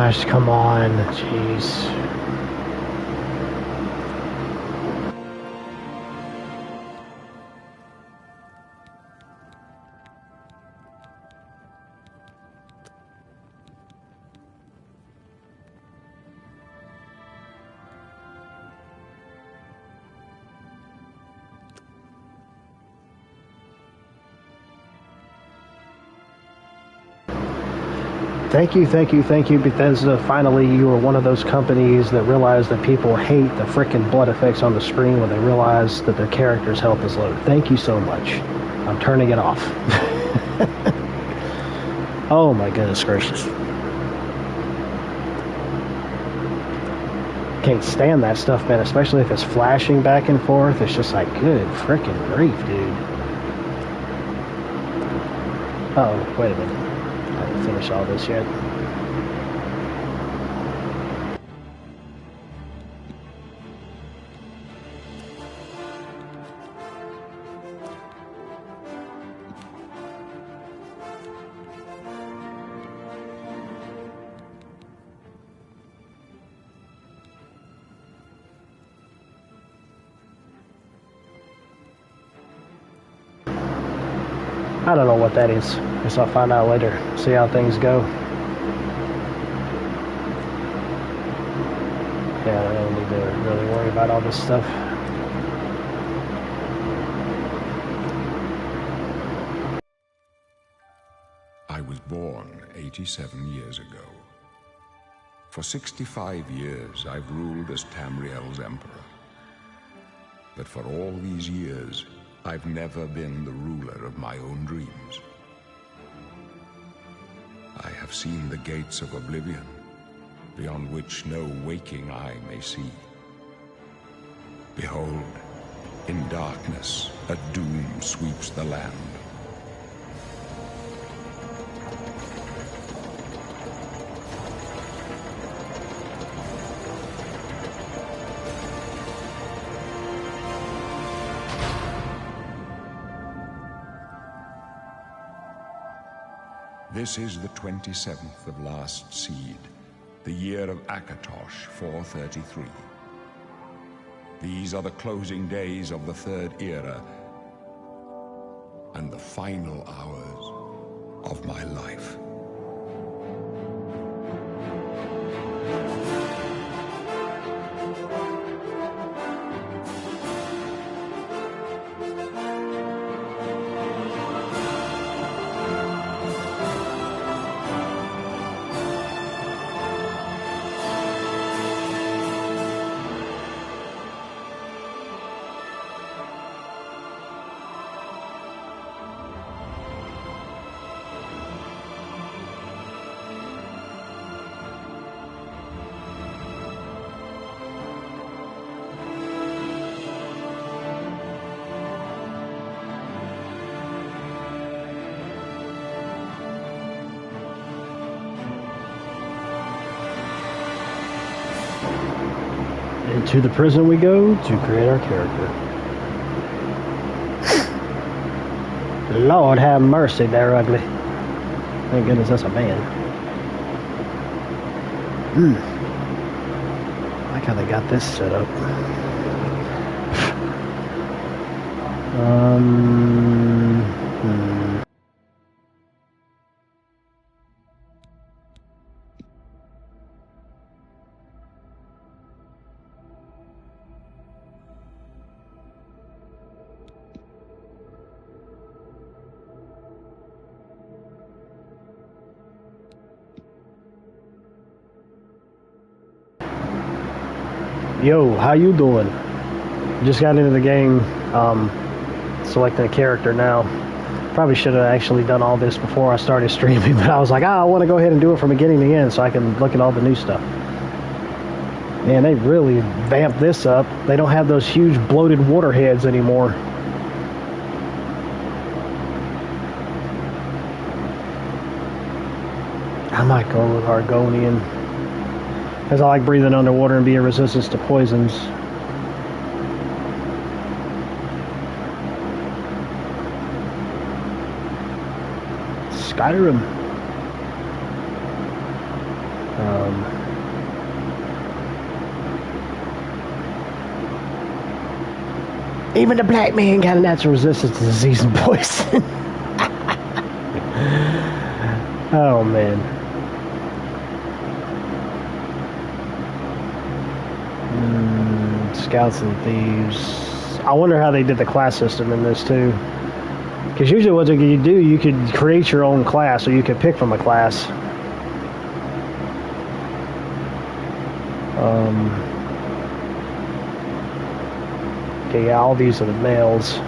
gosh, come on. Jeez. Thank you, Bethesda. Finally, you are one of those companies that realize that people hate the frickin' blood effects on the screen when they realize that their character's health is low. Thank you so much. I'm turning it off. Oh my goodness gracious. Can't stand that stuff, man, especially if it's flashing back and forth. It's just like, good frickin' grief, dude. Uh-oh, wait a minute. I haven't finished all this yet. I don't know what that is. Guess I'll find out later. See how things go. Yeah, I don't need to really worry about all this stuff. I was born 87 years ago. For 65 years, I've ruled as Tamriel's emperor. But for all these years, I've never been the ruler of my own dreams. I have seen the gates of Oblivion, beyond which no waking eye may see. Behold, in darkness, a doom sweeps the land. This is the 27th of last seed, the year of Akatosh 433. These are the closing days of the Third Era and the final hours of my life. Into the prison we go to create our character. Lord have mercy, they're ugly. Thank goodness that's a man. I like how they got this set up. Yo, how you doing? Just got into the game, selecting a character now. Probably should have actually done all this before I started streaming, but I was like, I want to go ahead and do it from beginning to end so I can look at all the new stuff. Man, they really vamped this up. They don't have those huge bloated water heads anymore. I might go with Argonian, because I like breathing underwater and being resistant to poisons. Skyrim. Even the black man got a natural resistance to disease and poison. Oh, man. Scouts and thieves. I wonder how they did the class system in this, too. Because usually what you do, you could create your own class, or you could pick from a class. Okay, yeah, all these are the males.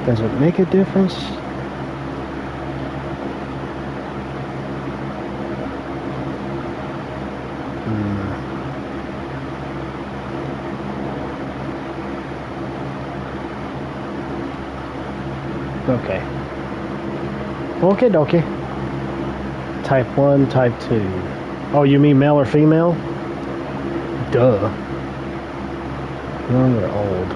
Does it make a difference? Okay. Okay, dokie. Type 1, type 2. Oh, you mean male or female? Duh. Young or old?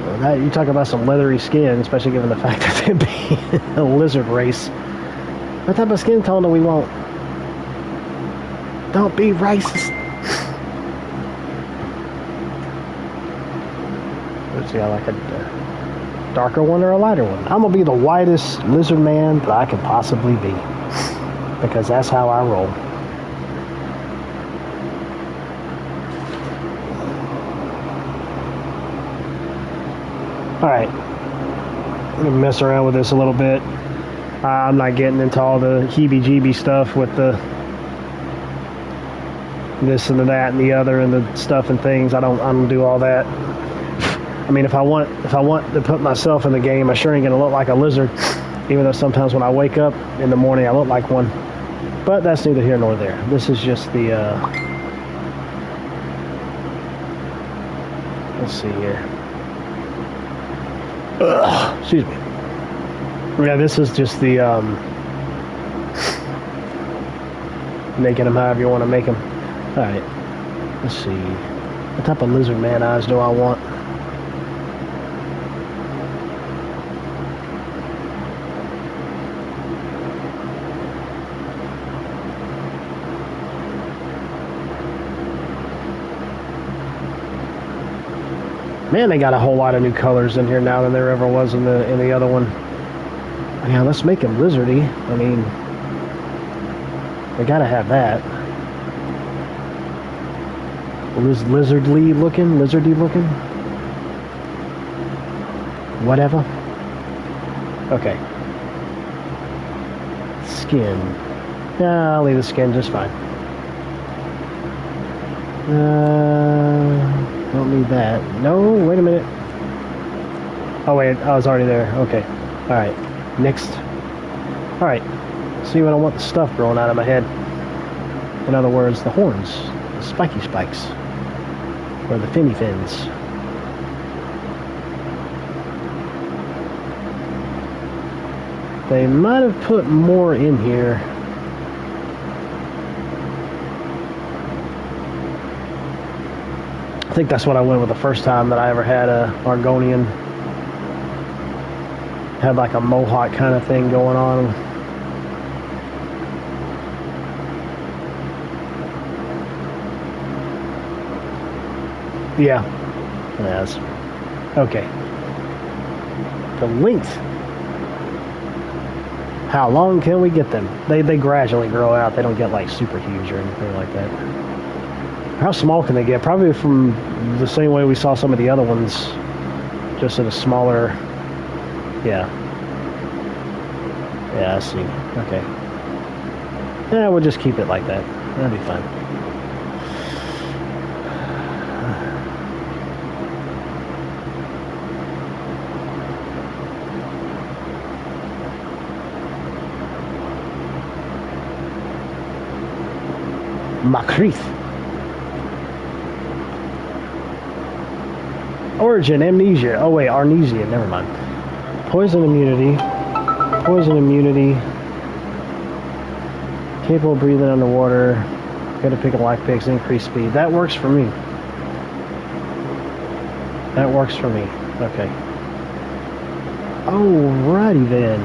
Well, that, you talk about some leathery skin, especially given the fact that they'd be a lizard race. What type of skin tone do we want? Don't be racist. Let's see, I like a darker one or a lighter one. I'm gonna be the whitest lizard man that I can possibly be, because that's how I roll. Alright, I'm gonna mess around with this a little bit. I'm not getting into all the heebie-jeebie stuff with the this and the that and the other and the stuff and things. I don't do all that. I mean, if I want to put myself in the game, I sure ain't gonna look like a lizard, even though sometimes when I wake up in the morning I look like one. But that's neither here nor there. This is just the let's see here. Excuse me. Yeah, this is just the making them however you want to make them. All right. Let's see. What type of lizard man eyes do I want? Man, they got a whole lot of new colors in here now than there ever was in the other one. Yeah, let's make him lizardy. I mean, they gotta have that. Lizardy looking? Whatever. Okay. Skin. Yeah, I'll leave the skin just fine. Don't need that. No, wait a minute. Oh wait, I was already there. Okay. Alright. Next. Alright. See what I want the stuff growing out of my head. In other words, the horns. The spiky spikes. Or the finny fins. They might have put more in here. I think that's what I went with the first time that I ever had a Argonian. Had like a mohawk kind of thing going on. Yeah. Yes. Okay. The length. How long can we get them? They gradually grow out. They don't get like super huge or anything like that. How small can they get? Probably from the same way we saw some of the other ones. Just at a smaller... Yeah. Yeah, I see. Okay. Yeah, we'll just keep it like that. That'll be fine. Makrith. Origin, amnesia. Oh wait, arnesia, never mind. Poison immunity. Poison immunity. Capable of breathing underwater. Good at picking lockpicks, increased speed. That works for me. That works for me. Okay. Alrighty then.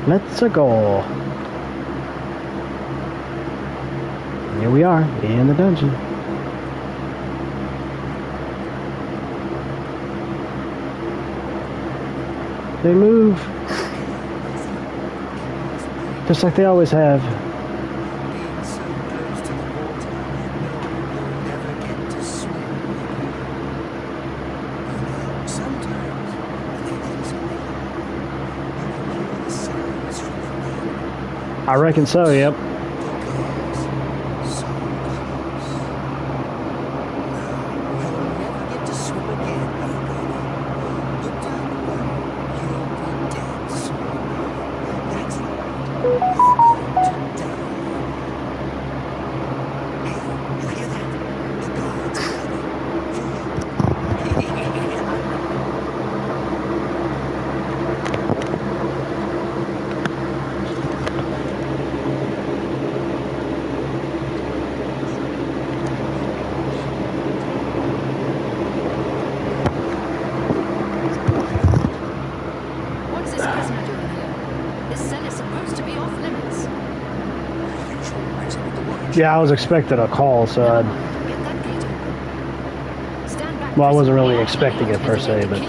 Let's go. Here we are in the dungeon. They move. Just like they always have. I reckon so, yep. Yeah, I was expecting a call, so well, I wasn't really expecting it per se, but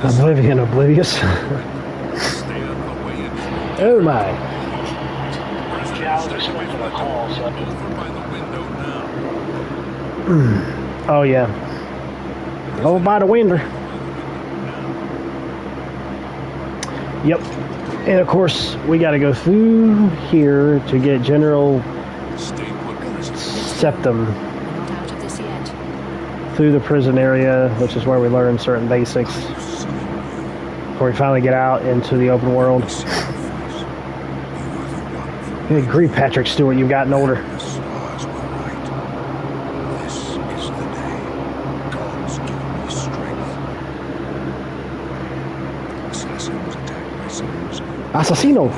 Oblivion, oblivious. Oh my! Yeah, I was expecting a call, so. Oh yeah. Over by the window. Yep. And of course, we got to go through here to get General Septum through the prison area, which is where we learn certain basics before we finally get out into the open world. Good grief, Patrick Stewart, you've gotten older. Assassino!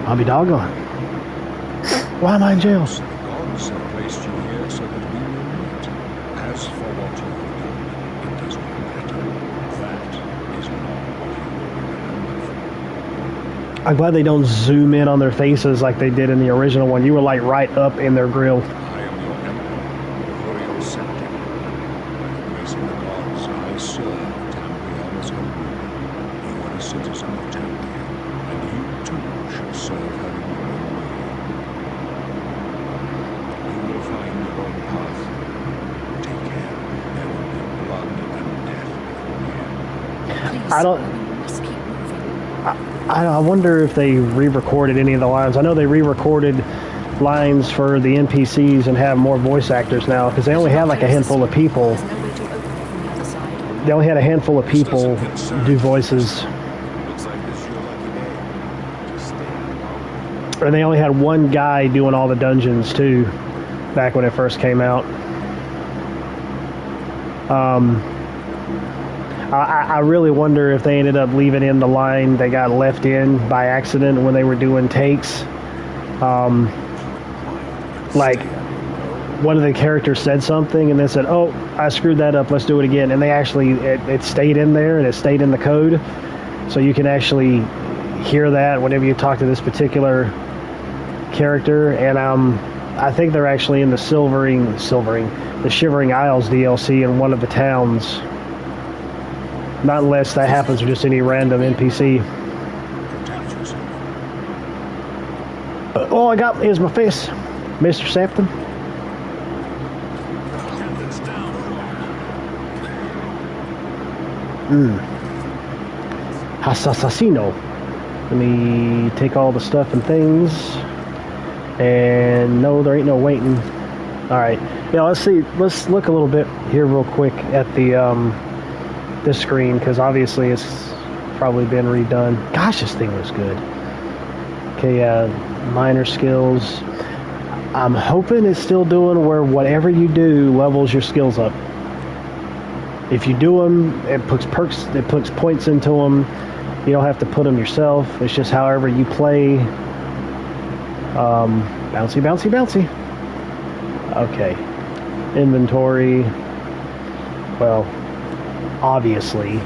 I'll be doggone. Why am I in jail? I'm glad they don't zoom in on their faces like they did in the original one. You were like right up in their grill. I am your emperor, Royal Septim. Recognizing the gods, I serve Tamriel as her ruler. You are a citizen of Tamriel, and you too shall serve her in your own way. You will find your own path. Take care. There will be blood and death before you. I don't. I wonder if they re-recorded any of the lines. I know they re-recorded lines for the NPCs and have more voice actors now, because they only had like a handful of people. They only had a handful of people do voices. And they only had one guy doing all the dungeons too, back when it first came out. I really wonder if they ended up leaving in the line they got left in by accident when they were doing takes. Like, one of the characters said something and they said, oh, I screwed that up, let's do it again. And they actually, it stayed in there and it stayed in the code. So you can actually hear that whenever you talk to this particular character. And I think they're actually in the the Shivering Isles DLC in one of the towns. Not unless that happens with just any random NPC. All I got is my face, Mr. Septim. Assassino. Let me take all the stuff and things. And no, there ain't no waiting. Alright. Yeah, let's see. Let's look a little bit here real quick at the this screen, because obviously it's probably been redone. Gosh, this thing was good. Okay, minor skills. I'm hoping it's still doing where whatever you do levels your skills up. If you do them, it puts perks, it puts points into them. You don't have to put them yourself. It's just however you play. Bouncy, bouncy, bouncy. Okay. Inventory. Well, obviously.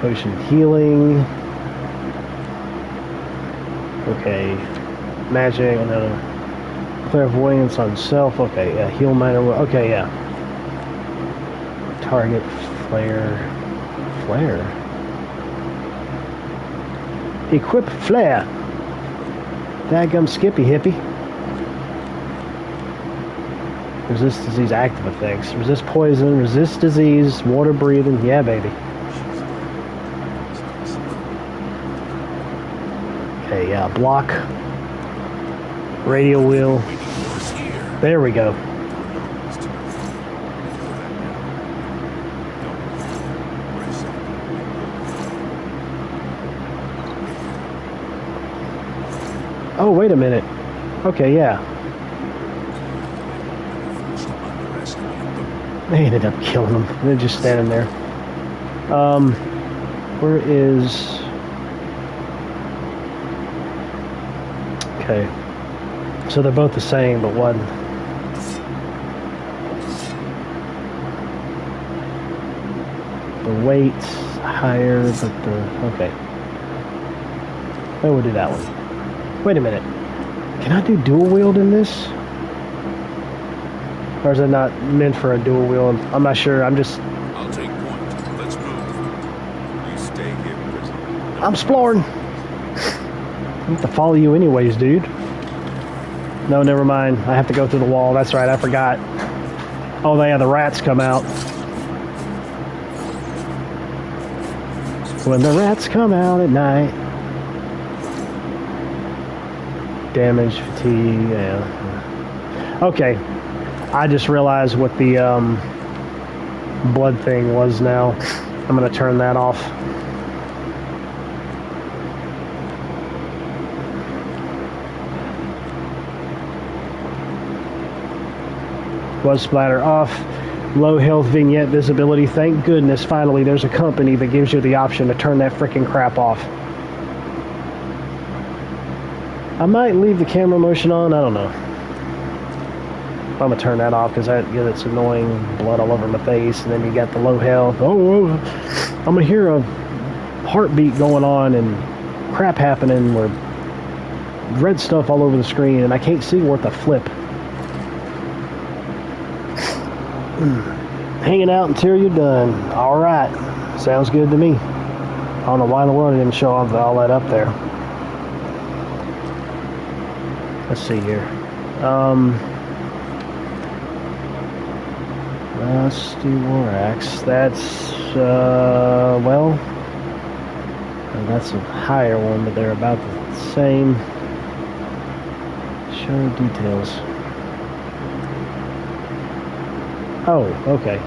Potion of healing. Okay. Magic. Another. Clairvoyance on self. Okay, yeah. Heal minor. Okay, yeah. Target. Flare. Flare. Equip flare. Dadgum skippy hippie. Resist disease active effects. Resist poison. Resist disease. Water breathing. Yeah, baby. Okay, yeah. Block. Radial wheel. There we go. Oh, wait a minute. Okay, yeah. They ended up killing them. They're just standing there. Where is... Okay. So they're both the same, but one... The weight's higher, but the... Okay. Oh, we'll do that one. Wait a minute. Can I do dual wield in this? Or is it not meant for a dual wield? I'm not sure. I'm just... I'll take point. Let's move. You stay here, prisoner. I'm exploring. I have to follow you anyways, dude. No, never mind. I have to go through the wall. That's right. I forgot. Oh, yeah, the rats come out. When the rats come out at night. Damage, fatigue, yeah. Okay. I just realized what the blood thing was now. I'm going to turn that off. Blood splatter off. Low health vignette visibility. Thank goodness finally there's a company that gives you the option to turn that freaking crap off. I might leave the camera motion on. I don't know. I'm going to turn that off because it's annoying. Blood all over my face. And then you got the low health. Oh, I'm going to hear a heartbeat going on and crap happening where red stuff all over the screen and I can't see worth a flip. Hanging out until you're done. Alright. Sounds good to me. I don't know why in the world I didn't show all that up there. Let's see here. Rusty War Axe. That's, well, that's a higher one, but they're about the same. Show details. Oh, okay.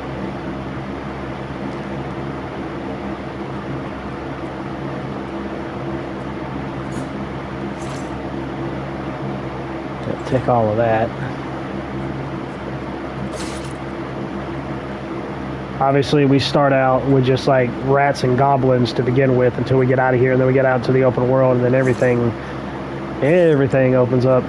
Tick all of that. Obviously, we start out with just like rats and goblins to begin with until we get out of here, and then we get out to the open world, and then everything opens up.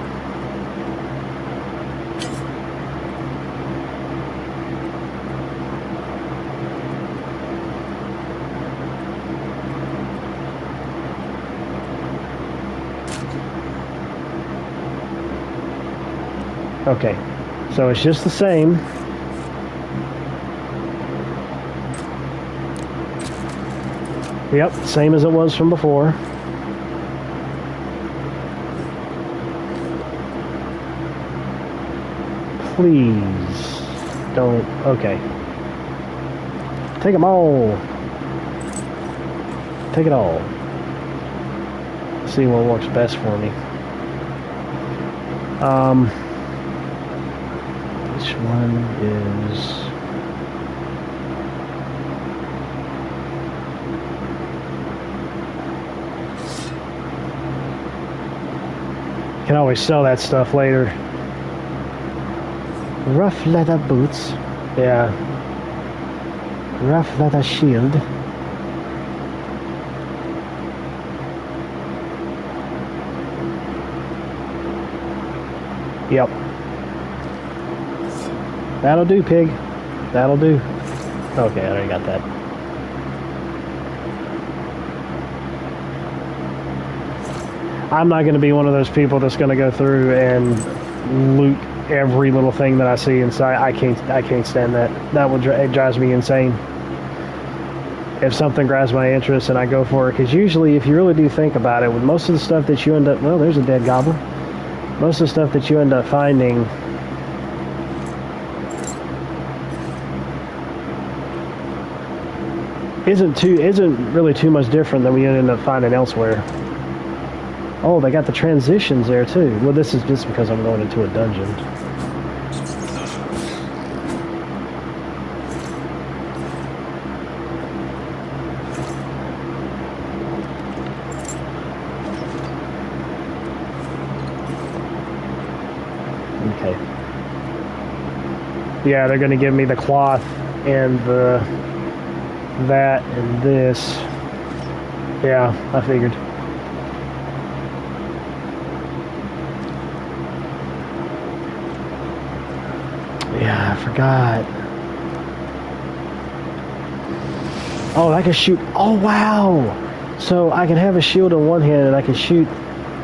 Okay, so it's just the same. Yep, same as it was from before. Please don't. Okay. Take them all. Take it all. See what works best for me. Which one is... Can always sell that stuff later. Rough leather boots. Yeah. Rough leather shield. Yep. That'll do, pig. That'll do. Okay, I already got that. I'm not going to be one of those people that's going to go through and loot every little thing that I see inside. I can't stand that. It drives me insane. If something grabs my interest and I go for it, because usually if you really do think about it, with most of the stuff that you end up, well, there's a dead goblin. Most of the stuff that you end up finding isn't really too much different than we end up finding elsewhere. Oh, they got the transitions there too. Well, this is just because I'm going into a dungeon. Okay. Yeah, they're going to give me the cloth and that and this. Yeah, I figured. Yeah, I forgot. Oh, I can shoot. Oh, wow. So I can have a shield in one hand and I can shoot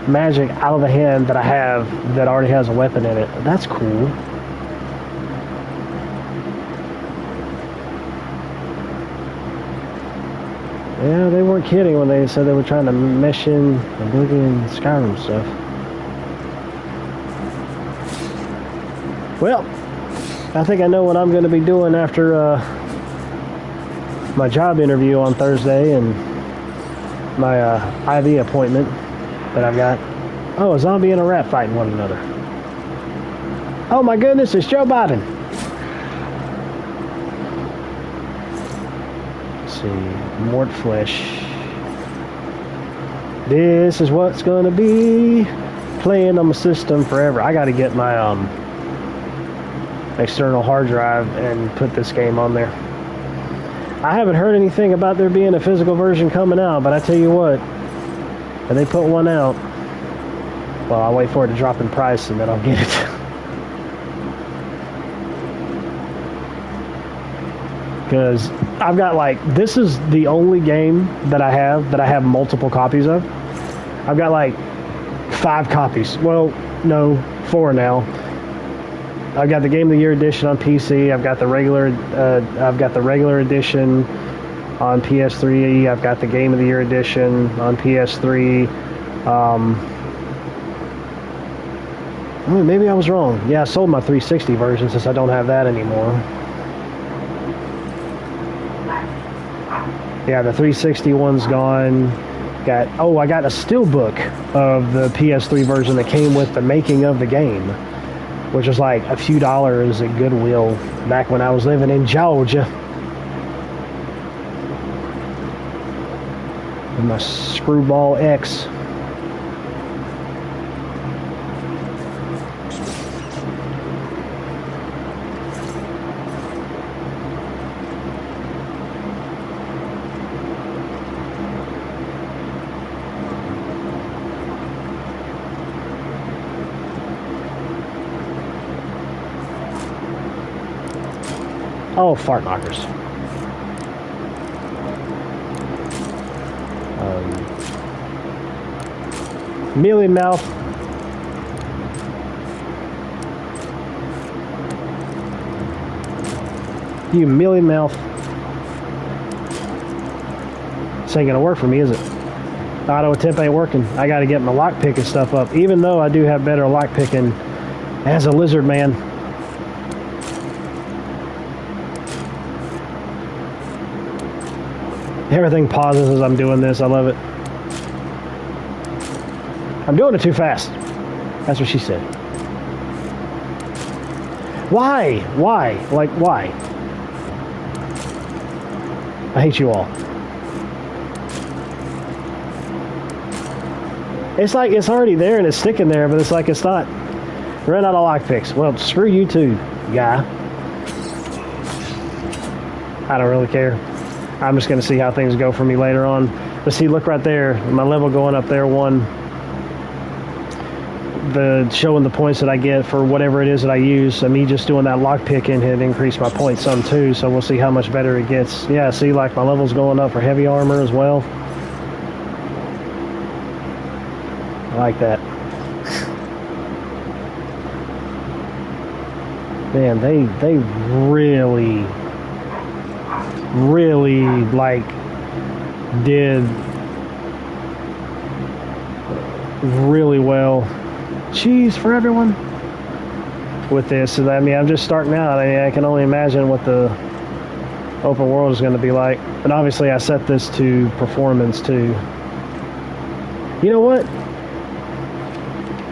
magic out of the hand that I have that already has a weapon in it. That's cool. Yeah, they weren't kidding when they said they were trying to mesh in Oblivion and Skyrim stuff. Well, I think I know what I'm going to be doing after my job interview on Thursday and my IV appointment that I've got. Oh, a zombie and a rat fighting one another. Oh my goodness, it's Joe Biden. Let's see, mort flesh. This is what's going to be playing on my system forever. I got to get my external hard drive and put this game on there. I haven't heard anything about there being a physical version coming out, but I tell you what, if they put one out, well, I'll wait for it to drop in price and then I'll get it. Because I've got like, this is the only game that I have multiple copies of. I've got like 5 copies. Well, no, 4 now. I've got the Game of the Year edition on PC. I've got the regular edition on PS3. I've got the Game of the Year edition on PS3. Maybe I was wrong. Yeah, I sold my 360 version since I don't have that anymore. Yeah, the 360 one's gone. I got a steelbook of the PS3 version that came with the making of the game, which was like a few dollars at Goodwill back when I was living in Georgia. With my Screwball X. Oh, fart knockers. Mealy mouth. You mealy mouth. This ain't gonna work for me, is it? Auto attempt ain't working. I gotta get my lockpick and stuff up, even though I do have better lockpicking as a lizard man. Everything pauses as I'm doing this. I love it. I'm doing it too fast. That's what she said. Why? Why? Like, why? I hate you all. It's like it's already there and it's sticking there, but it's like it's not. Ran out of lockpicks. Well, screw you too, guy. I don't really care. I'm just going to see how things go for me later on. But see, look right there. My level going up there, showing the points that I get for whatever it is that I use. And me just doing that lock picking had increased my points some too. So we'll see how much better it gets. Yeah, see, like my level's going up for heavy armor as well. I like that. Man, they really like did really well. Cheese for everyone with this. I mean, I'm just starting out. I can only imagine what the open world is going to be like. But obviously, I set this to performance too. You know what?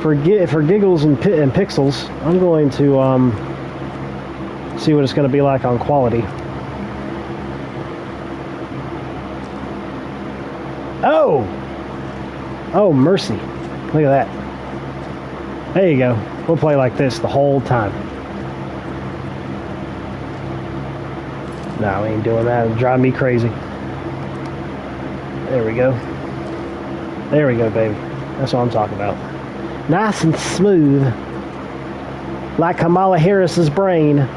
For giggles and pixels, I'm going to see what it's going to be like on quality. Oh, mercy. Look at that. There you go. We'll play like this the whole time. No, we ain't doing that. It'll drive me crazy. There we go. There we go, baby. That's what I'm talking about. Nice and smooth. Like Kamala Harris's brain.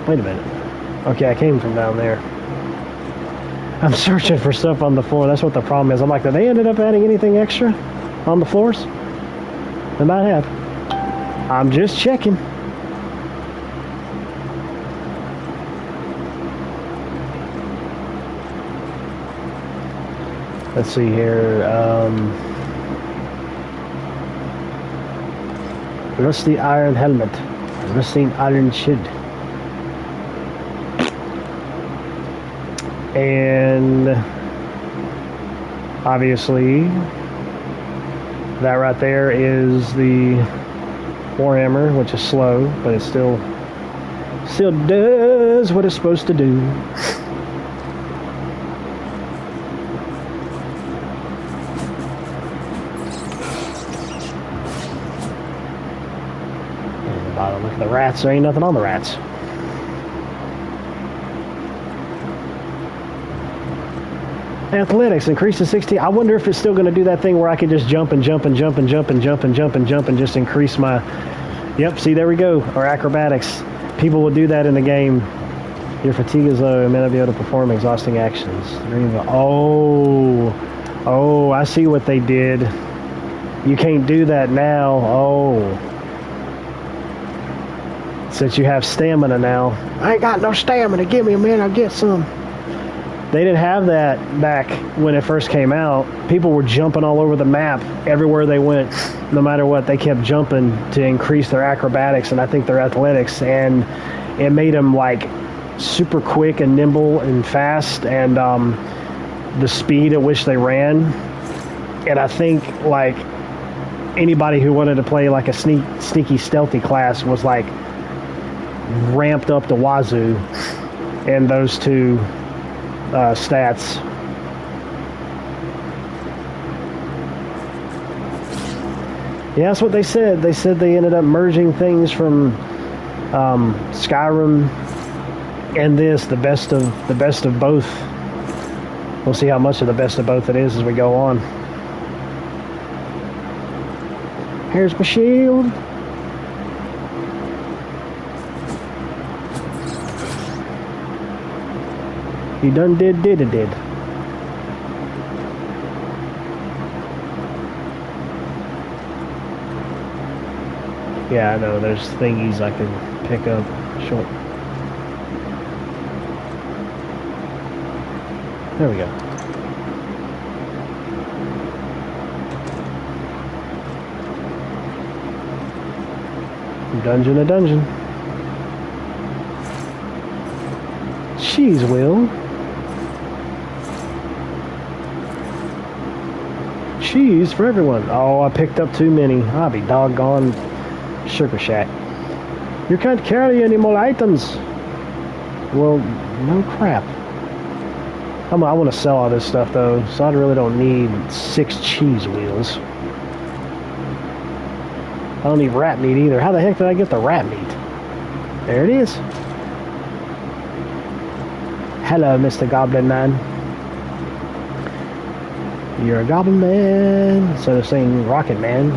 Wait a minute. Okay, I came from down there. I'm searching for stuff on the floor. That's what the problem is. I'm like, did they ended up adding anything extra on the floors? They might have. I'm just checking. Let's see here. Rusty iron helmet. Rusting iron shield. And obviously that right there is the Warhammer, which is slow, but it still does what it's supposed to do. And the bottom, look at the rats. There ain't nothing on the rats. Athletics increase to 16. I wonder if it's still going to do that thing where I can just jump and jump and jump and jump and jump and jump and jump and just increase my... Yep, see, there we go. Or acrobatics. People will do that in the game. Your fatigue is low. You may not be able to perform exhausting actions. Oh, I see what they did. You can't do that now. Oh. Since you have stamina now. I ain't got no stamina. Give me a minute. I'll get some. They didn't have that back when it first came out. People were jumping all over the map everywhere they went. No matter what, they kept jumping to increase their acrobatics and I think their athletics. And it made them like super quick and nimble and fast, and the speed at which they ran. And I think like anybody who wanted to play like a sneaky stealthy class was like ramped up to wazoo in those two stats. Yeah, that's what they said. They said they ended up merging things from Skyrim and this, the best of both. We'll see how much of the best of both it is as we go on. Here's my shield. He done did. Yeah, I know, there's thingies I can pick up short. There we go. Dungeon a dungeon. Jeez, Will. Cheese for everyone. Oh, I picked up too many. I'll be doggone sugar shack. You can't carry any more items. Well, no crap. I want to sell all this stuff though, so I really don't need 6 cheese wheels. I don't need rat meat either. How the heck did I get the rat meat? There it is. Hello, Mr. Goblin Man. You're a Goblin Man. So they're saying Rocket Man.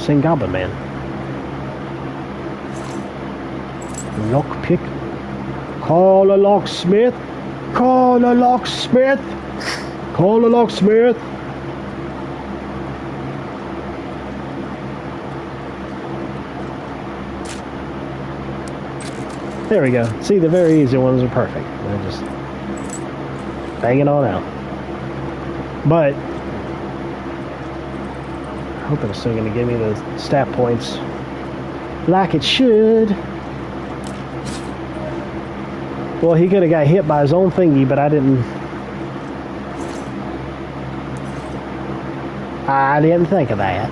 Saying Goblin Man. Lockpick. Call a locksmith. Call a locksmith. Call a locksmith. There we go. See, the very easy ones are perfect. They're just banging on out. But I hope it's still going to give me the stat points like it should. Well, he could have got hit by his own thingy, but I didn't. I didn't think of that.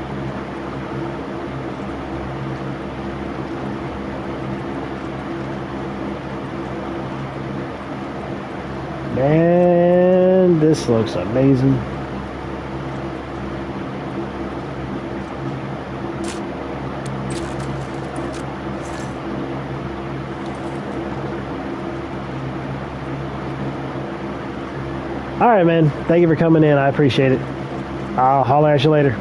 Man, this looks amazing. All right, man. Thank you for coming in. I appreciate it. I'll holler at you later.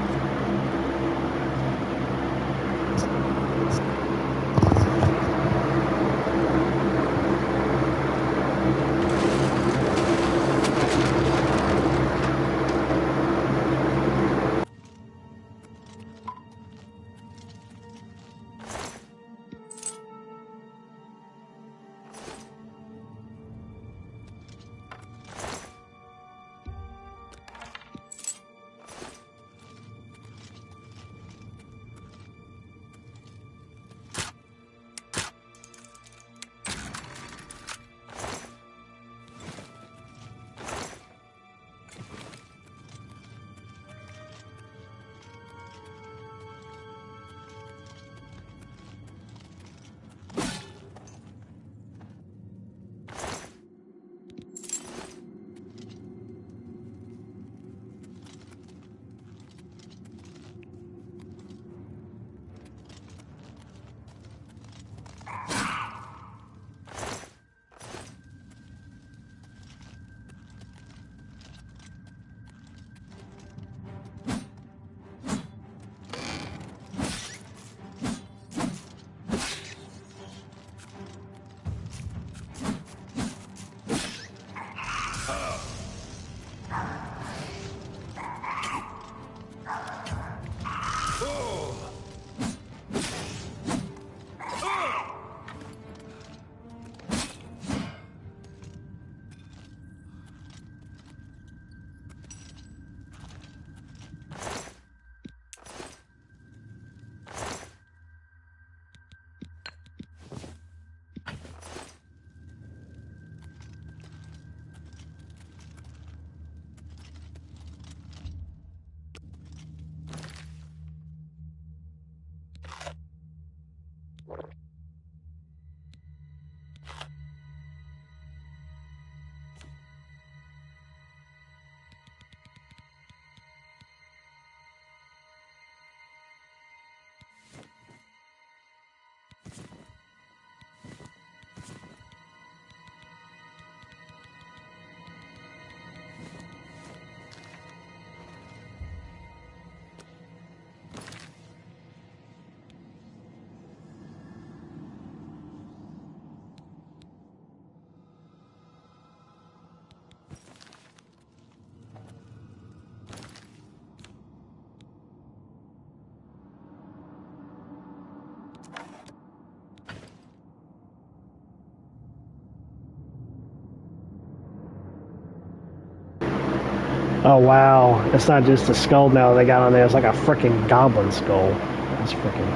Oh wow, it's not just a skull now they got on there, it's like a freaking goblin skull. That's freaking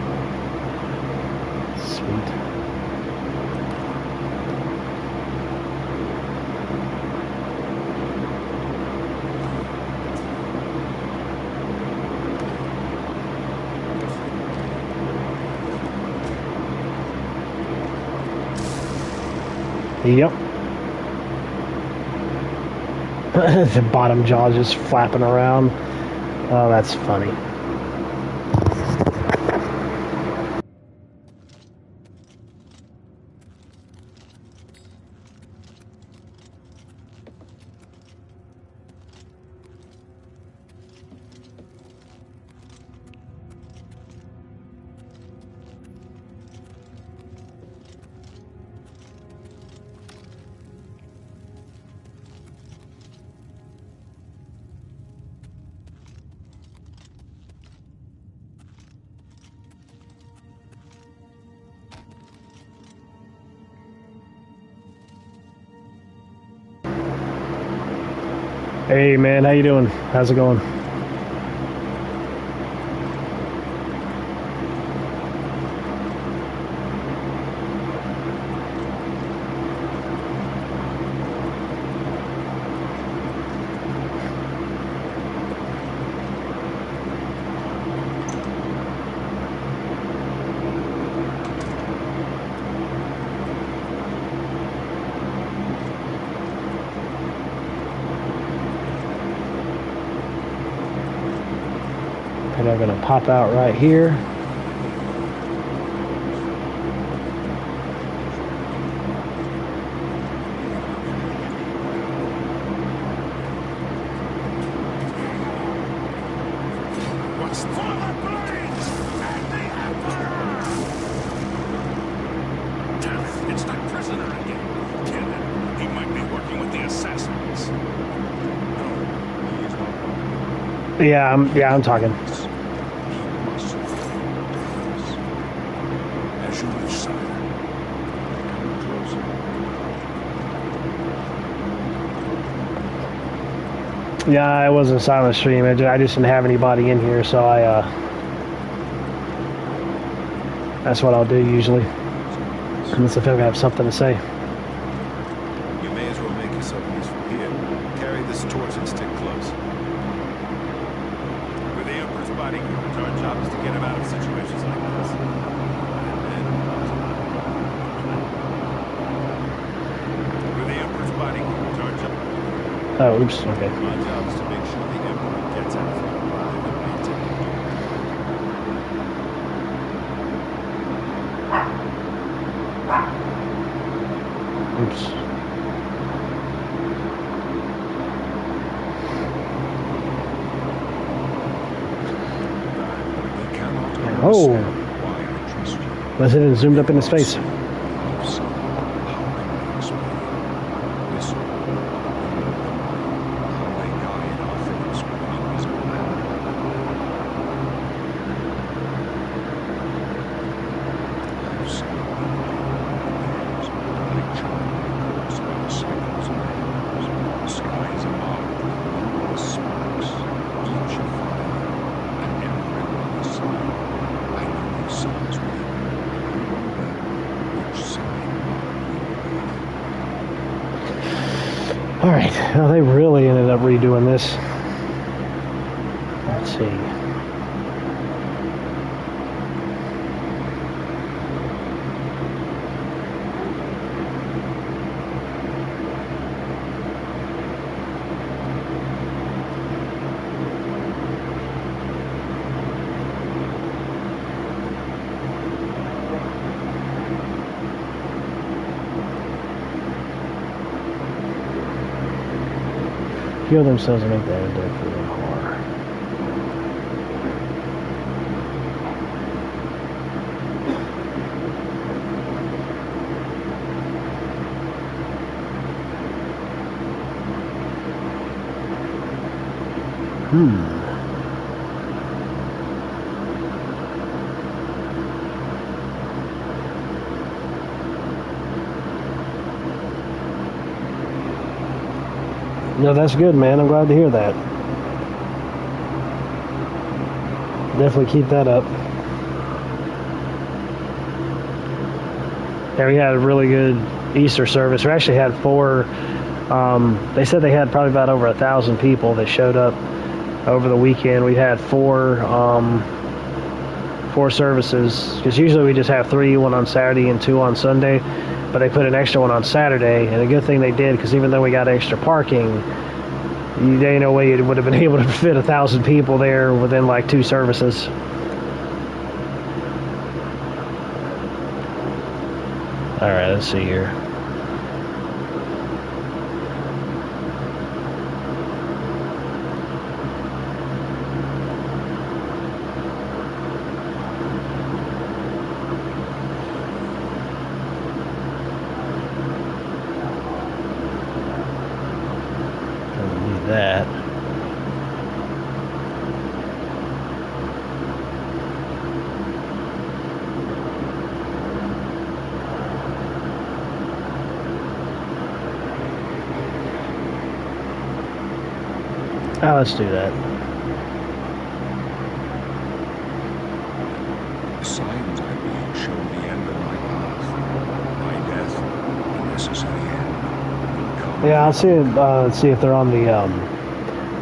sweet. Yep. The bottom jaw just flapping around. Oh, that's funny. Hey man, how you doing? How's it going? And I'm gonna pop out right here. What's for the blades and the Emperor? Damn it, it's that prisoner again. Kill him. He might be working with the assassins. No, he is not. Yeah, I'm talking. He must fight. As you wish, sire. Come closer. Yeah, it wasn't a silent stream. I just didn't have anybody in here, so that's what I'll do usually. Unless I feel like I have something to say. You may as well make yourself useful here. Carry this torch and stick close. We're the Emperor's bodyguards. Our job is to get him out of situations like this. We're the Emperor's bodyguards. Our job. Oh, oops. Okay. My job is to make sure the Emperor gets out of here. Oops. They cannot Oh. understand why I trust you. Unless it is zoomed up in his face. How can I explain? Listen. How they guide our fates with an invisible hand. I've seen years, nature caused by the cycles of the skies above, the sparks, each a fire, and every one a sign. I know these signs will. Which side will be? Alright, well, they really ended up redoing this. Let's see. Heal themselves and make that a dead for them horror. No, that's good, man. I'm glad to hear that. Definitely keep that up. Yeah, we had a really good Easter service. We actually had four. They said they had probably about over 1,000 people that showed up over the weekend. We had four services, because usually we just have three, one on Saturday and two on Sunday, but they put an extra one on Saturday, and a good thing they did, because even though we got extra parking, there ain't no way you would have been able to fit 1,000 people there within like two services. All right, let's see here. That. Oh, let's do that. The signs I read show the end of my path. My death, the necessary end, will come. Yeah, I'll see if they're on the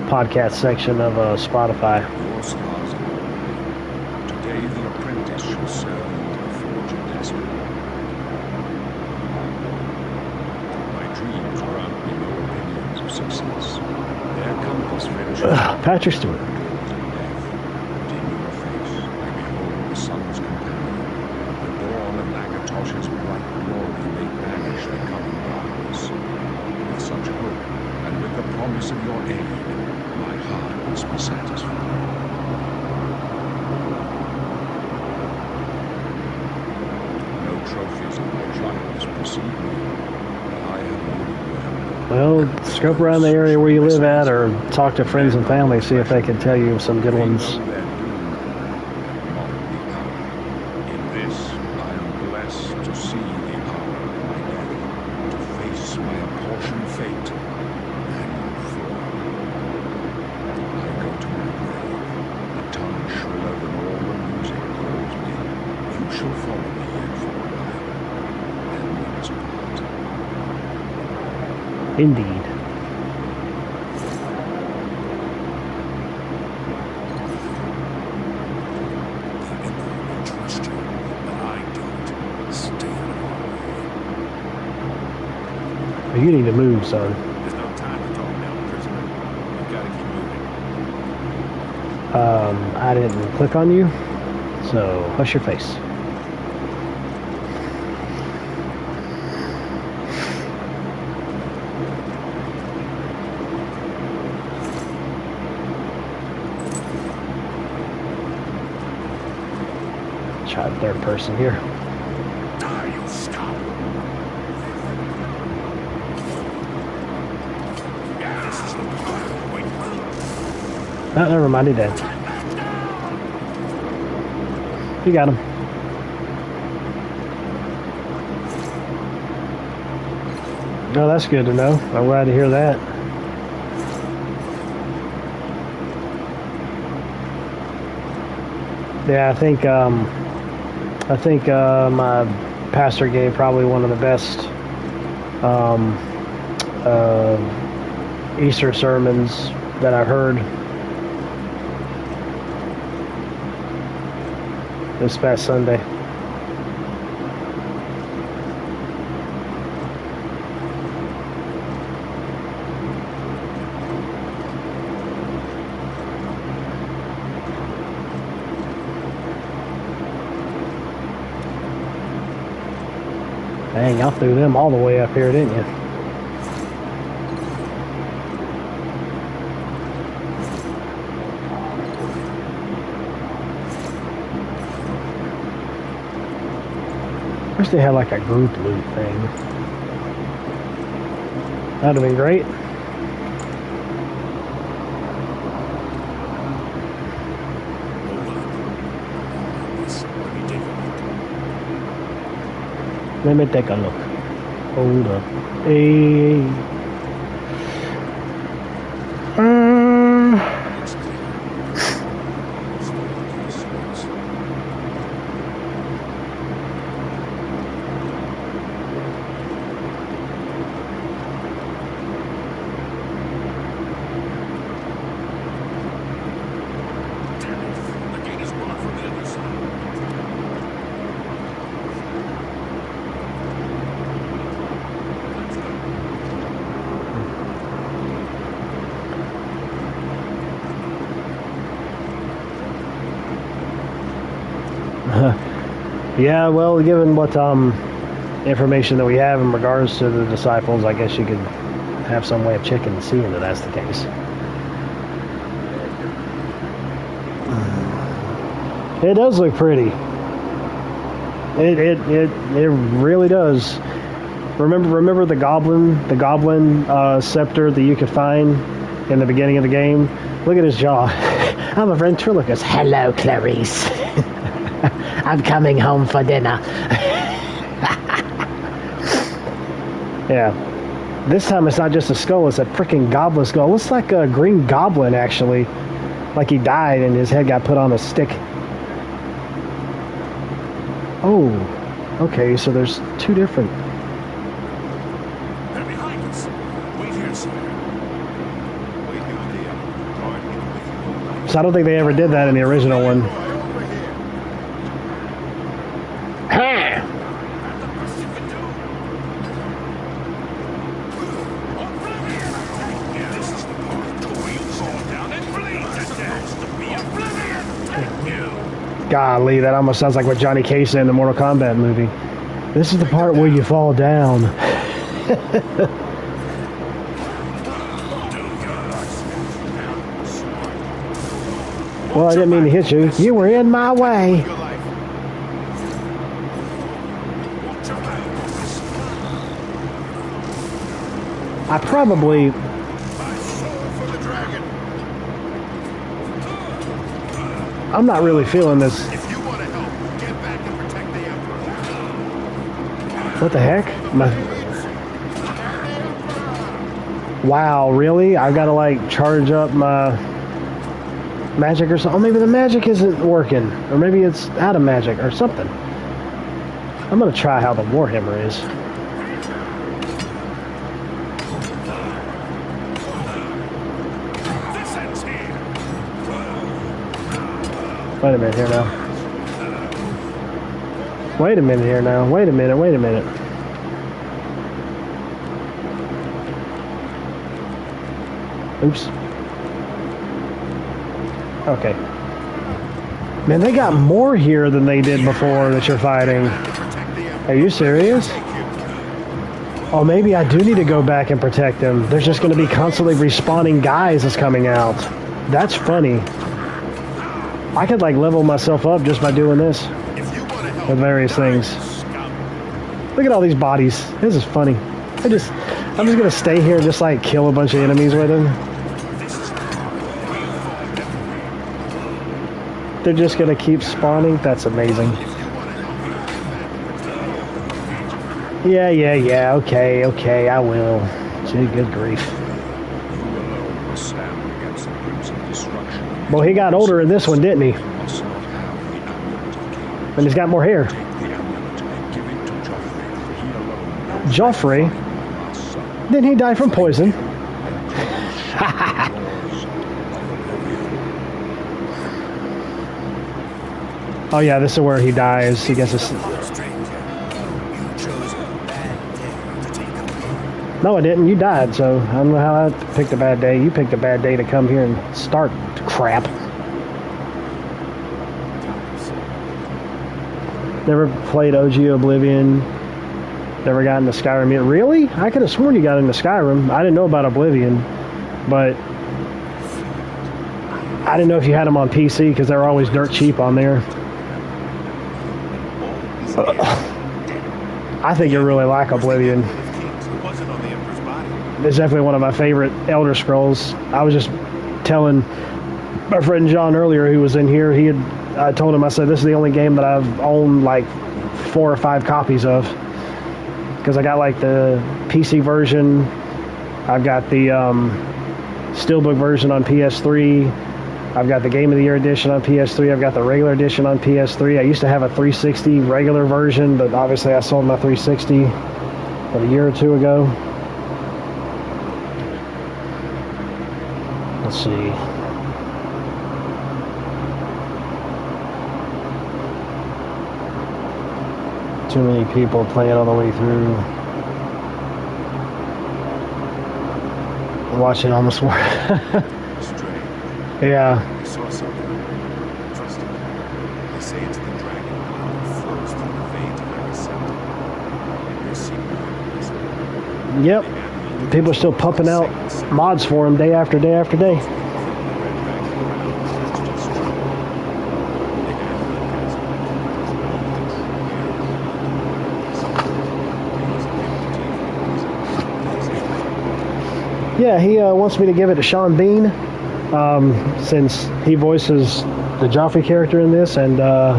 podcast section of Spotify. Your stars are mine. Today the apprentice shall serve you to forge a destiny. My dreams grant me no opinions of success. Their compass venture Patrick Stewart. death. But in your face I behold the sun's companion. The dawn of Nagatosh's bright glory may banish the coming darkness. With such hope, and with the promise of your aid, my heart must be satisfied. No trophies of my triumphs precede me, but I have lived well. Well, scope around the area where you live at, or talk to friends and family, see if they can tell you some good ones. They know their doom, but not the hour. In this, I am blessed to see the hour of my death, to face my apportioned fate, and fall. I go to my grave, the tongue shriller than all the music calls me. You shall follow me yet for a while, then we must part. Indeed. Trust you, but I don't. Stay out of our way. You need to move, son. There's no time to talk now, prisoner. We've got to keep moving. I didn't click on you, so hush your face. Try the third person here. Die, you scum! Yeah, this is wait. Oh, never mind, he did. You got him. No, that's good to know. I'm glad to hear that. Yeah, I think my pastor gave probably one of the best Easter sermons that I've heard this past Sunday. Dang, y'all threw them all the way up here, didn't you? Wish they had like a group loot thing. That'd have been great. Let me take a look. Hold up. Hey. The gate is blocked from the other side. Yeah, well, given what information that we have in regards to the disciples, I guess you could have some way of checking and seeing that that's the case. It does look pretty. It really does. Remember the goblin scepter that you could find in the beginning of the game? Look at his jaw. I'm a ventriloquist. Hello, Clarice. I'm coming home for dinner. Yeah. This time it's not just a skull, it's a freaking goblin skull. It looks like a green goblin, actually. Like he died and his head got put on a stick. Oh, okay, so there's two different. They're behind us. Wait here, sir. Wait here with the other guard with you. So I don't think they ever did that in the original one. Ha! Yeah, this is the part where you fall down and bleed to death to be Oblivion. Thank you. Golly, that almost sounds like what Johnny Cage said in the Mortal Kombat movie. This is the part where you fall down. Well, I didn't mean to hit you. You were in my way. I probably... I'm not really feeling this. If you want to help, get back and protect the Emperor. What the heck? Wow, really? I've got to like charge up my magic or something. Oh, maybe the magic isn't working. Or maybe it's out of magic or something. I'm going to try how the Warhammer is. This ends here. Wait a minute here now. Wait a minute here now. Wait a minute, wait a minute. Oops. Okay. Man, they got more here than they did before that you're fighting. Are you serious? Oh, maybe I do need to go back and protect them. There's just going to be constantly respawning guys that's coming out. That's funny. I could like level myself up just by doing this with various things. Look at all these bodies. This is funny. I'm just gonna stay here and just like kill a bunch of enemies with them. They're just gonna keep spawning. That's amazing. Yeah. Okay, I will. Gee, good grief. Well, he got older in this one, didn't he? And he's got more hair. Joffrey? Didn't he die from poison? Oh yeah, this is where he dies. He gets a... No, I didn't. You died, so I don't know how I picked a bad day. You picked a bad day to come here and start crap. Never played OG Oblivion. Never got into Skyrim yet. Really? I could have sworn you got into Skyrim. I didn't know about Oblivion, but I didn't know if you had them on PC because they were always dirt cheap on there. I think you really like Oblivion. It's definitely one of my favorite Elder Scrolls. I was just telling my friend John earlier, who was in here, I told him, I said, this is the only game that I've owned like 4 or 5 copies of. Because I got like the PC version, I've got the Steelbook version on PS3, I've got the Game of the Year edition on PS3, I've got the regular edition on PS3. I used to have a 360 regular version, but obviously I sold my 360 about a year or 2 ago. Let's see. Too many people playing all the way through. Watching almost more. Yeah. I saw something. Trust me. They say it's the dragon that flows through the veins of every center. They see more. Yep. People are still pumping out mods for them day after day after day. Yeah, he wants me to give it to Sean Bean, since he voices the Joffrey character in this, and I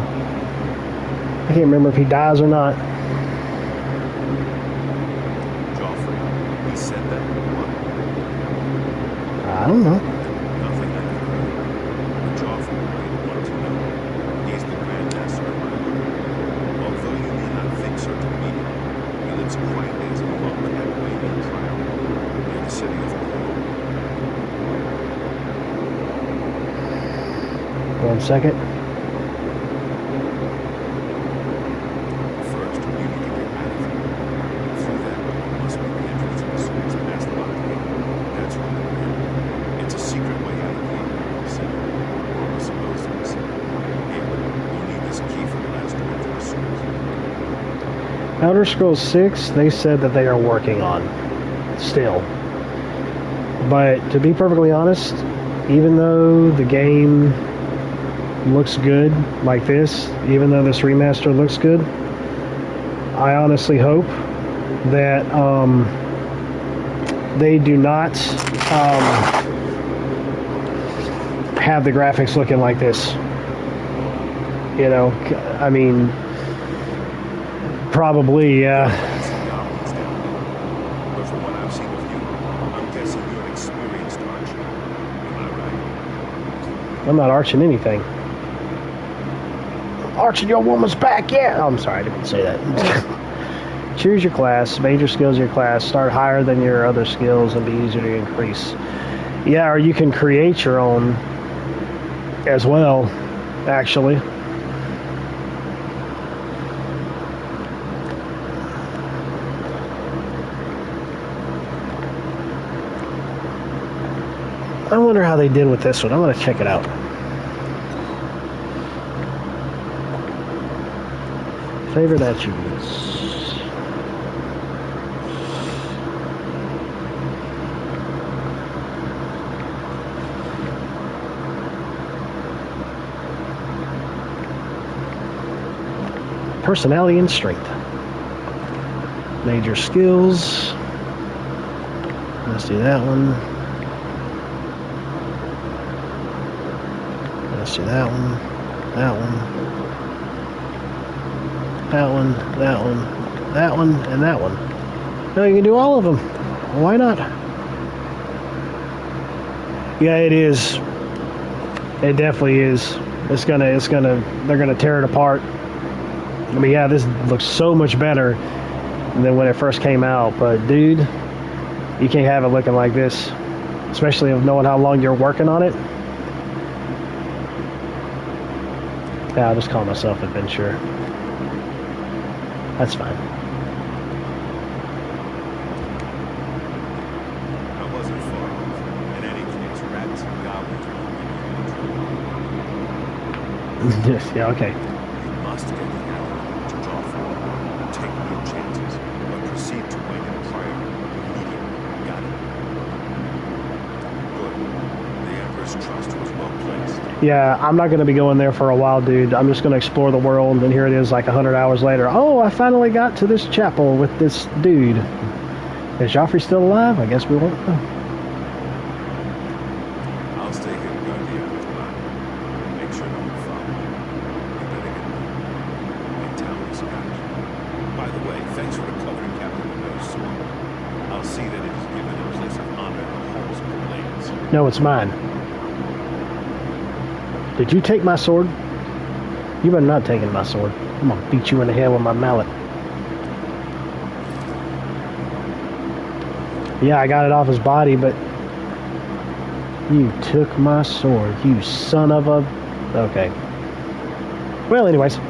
can't remember if he dies or not. Joffrey, he said I don't know. Nothing I can do. But Joffrey will be the one to know. He's the Grand Master of my order. Although you may not think so to me, he lives quietly as a monk at Oblivion trial, near the city of Oblivion. 1 second. First, you need to get out of here. Through that door must be the entrance to the sewers past the blockade. That's where they're in. It's a secret way out of the Imperial City. Or was supposed to be secret. Here, you'll need this key for the last door to the sewers. Elder Scrolls 6, they said that they are working on still. But to be perfectly honest, even though the game looks good like this, even though this remaster looks good, I honestly hope that they do not have the graphics looking like this. You know, I mean, probably, Goblins down there. But from what I've seen of you, I'm guessing you're an experienced archer. Am I right? I'm not arching anything. Arching your woman's back, yeah! Oh, I'm sorry, I didn't say that. Choose your class, major skills of your class, start higher than your other skills and be easier to increase. Yeah, or you can create your own as well, actually. I wonder how they did with this one. I'm going to check it out. Favorite attributes. Personality and strength. Major skills. Let's do that one. Let's do that one. That one. That one, that one, that one, and that one. No, you can do all of them. Why not? Yeah, it is. It definitely is. They're gonna tear it apart. I mean, yeah, this looks so much better than when it first came out, but dude, you can't have it looking like this, especially of knowing how long you're working on it. Yeah, I'll just call myself adventurer. That's fine. I wasn't far off. In any case, rats and goblins will be Yes, yeah, okay. You must get the arrow to Joffrey. Take no chances, but proceed to wake him prior immediately. Got it? Good. The Emperor's trust was well placed. Yeah, I'm not going to be going there for a while, dude. I'm just going to explore the world, and here it is like 100 hours later. Oh, I finally got to this chapel with this dude. Is Joffrey still alive? I guess we won't know. I'll stay here to guard the Emperor's body. Make sure no one follows. You better get moving. My town is got. By the way, thanks for recovering Captain Windows' sword. I'll see that it is given a place of honor in the halls of the Blades. No, it's mine. Did you take my sword? You better not taking my sword. I'm gonna beat you in the head with my mallet. Yeah, I got it off his body, but you took my sword, you son of a... Okay. Well, anyways. You're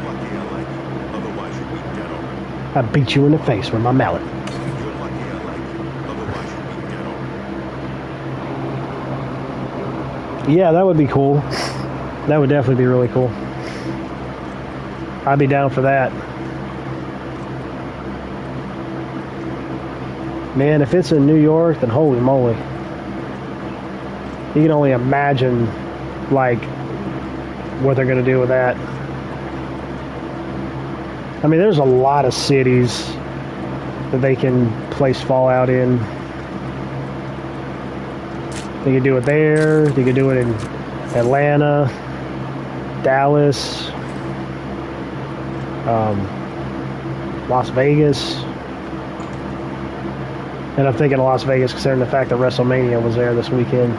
lucky I like you. Otherwise you'd be dead already. I beat you in the face with my mallet. You're lucky I like you. Otherwise you'd be dead already. Yeah, that would be cool. That would definitely be really cool. I'd be down for that. Man, if it's in New York, then holy moly. You can only imagine, like, what they're going to do with that. I mean, there's a lot of cities that they can place Fallout in. They can do it there. They can do it in Atlanta, Dallas, Las Vegas. And I'm thinking of Las Vegas considering the fact that WrestleMania was there this weekend.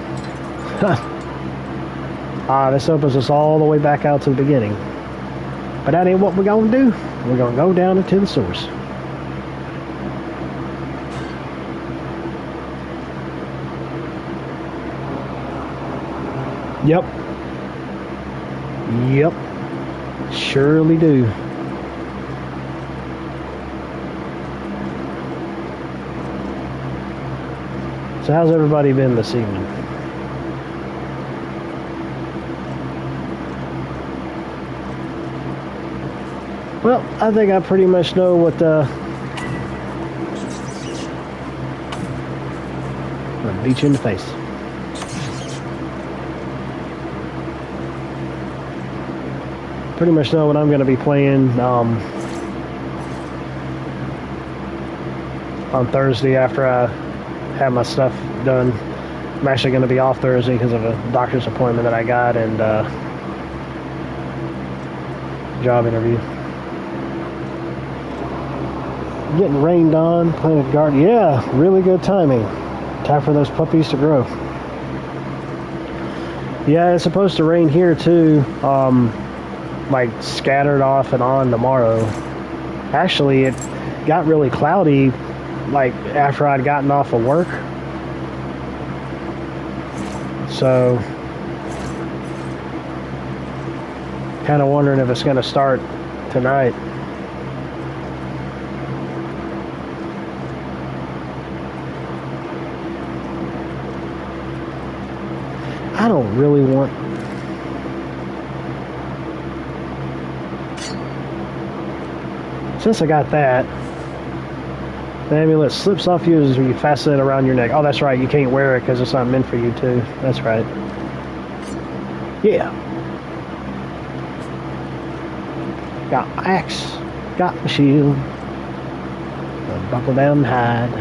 This opens us all the way back out to the beginning. But that ain't what we're going to do. We're going to go down into the source. Yep. Yep. Surely do. So how's everybody been this evening? Well, I think I pretty much know what I'm gonna beat you in the face. Pretty much know what I'm going to be playing on Thursday after I have my stuff done. I'm actually going to be off Thursday because of a doctor's appointment that I got and job interview. Getting rained on, playing a garden. Yeah, really good timing. Time for those puppies to grow. Yeah, it's supposed to rain here too. Like scattered off and on tomorrow. Actually, it got really cloudy like after I'd gotten off of work. So kind of wondering if it's going to start tonight. I don't really want... Since I got that, the amulet slips off you as you fasten it around your neck. Oh, that's right. You can't wear it because it's not meant for you too. That's right. Yeah. Got my axe. Got my shield. Buckle down and hide.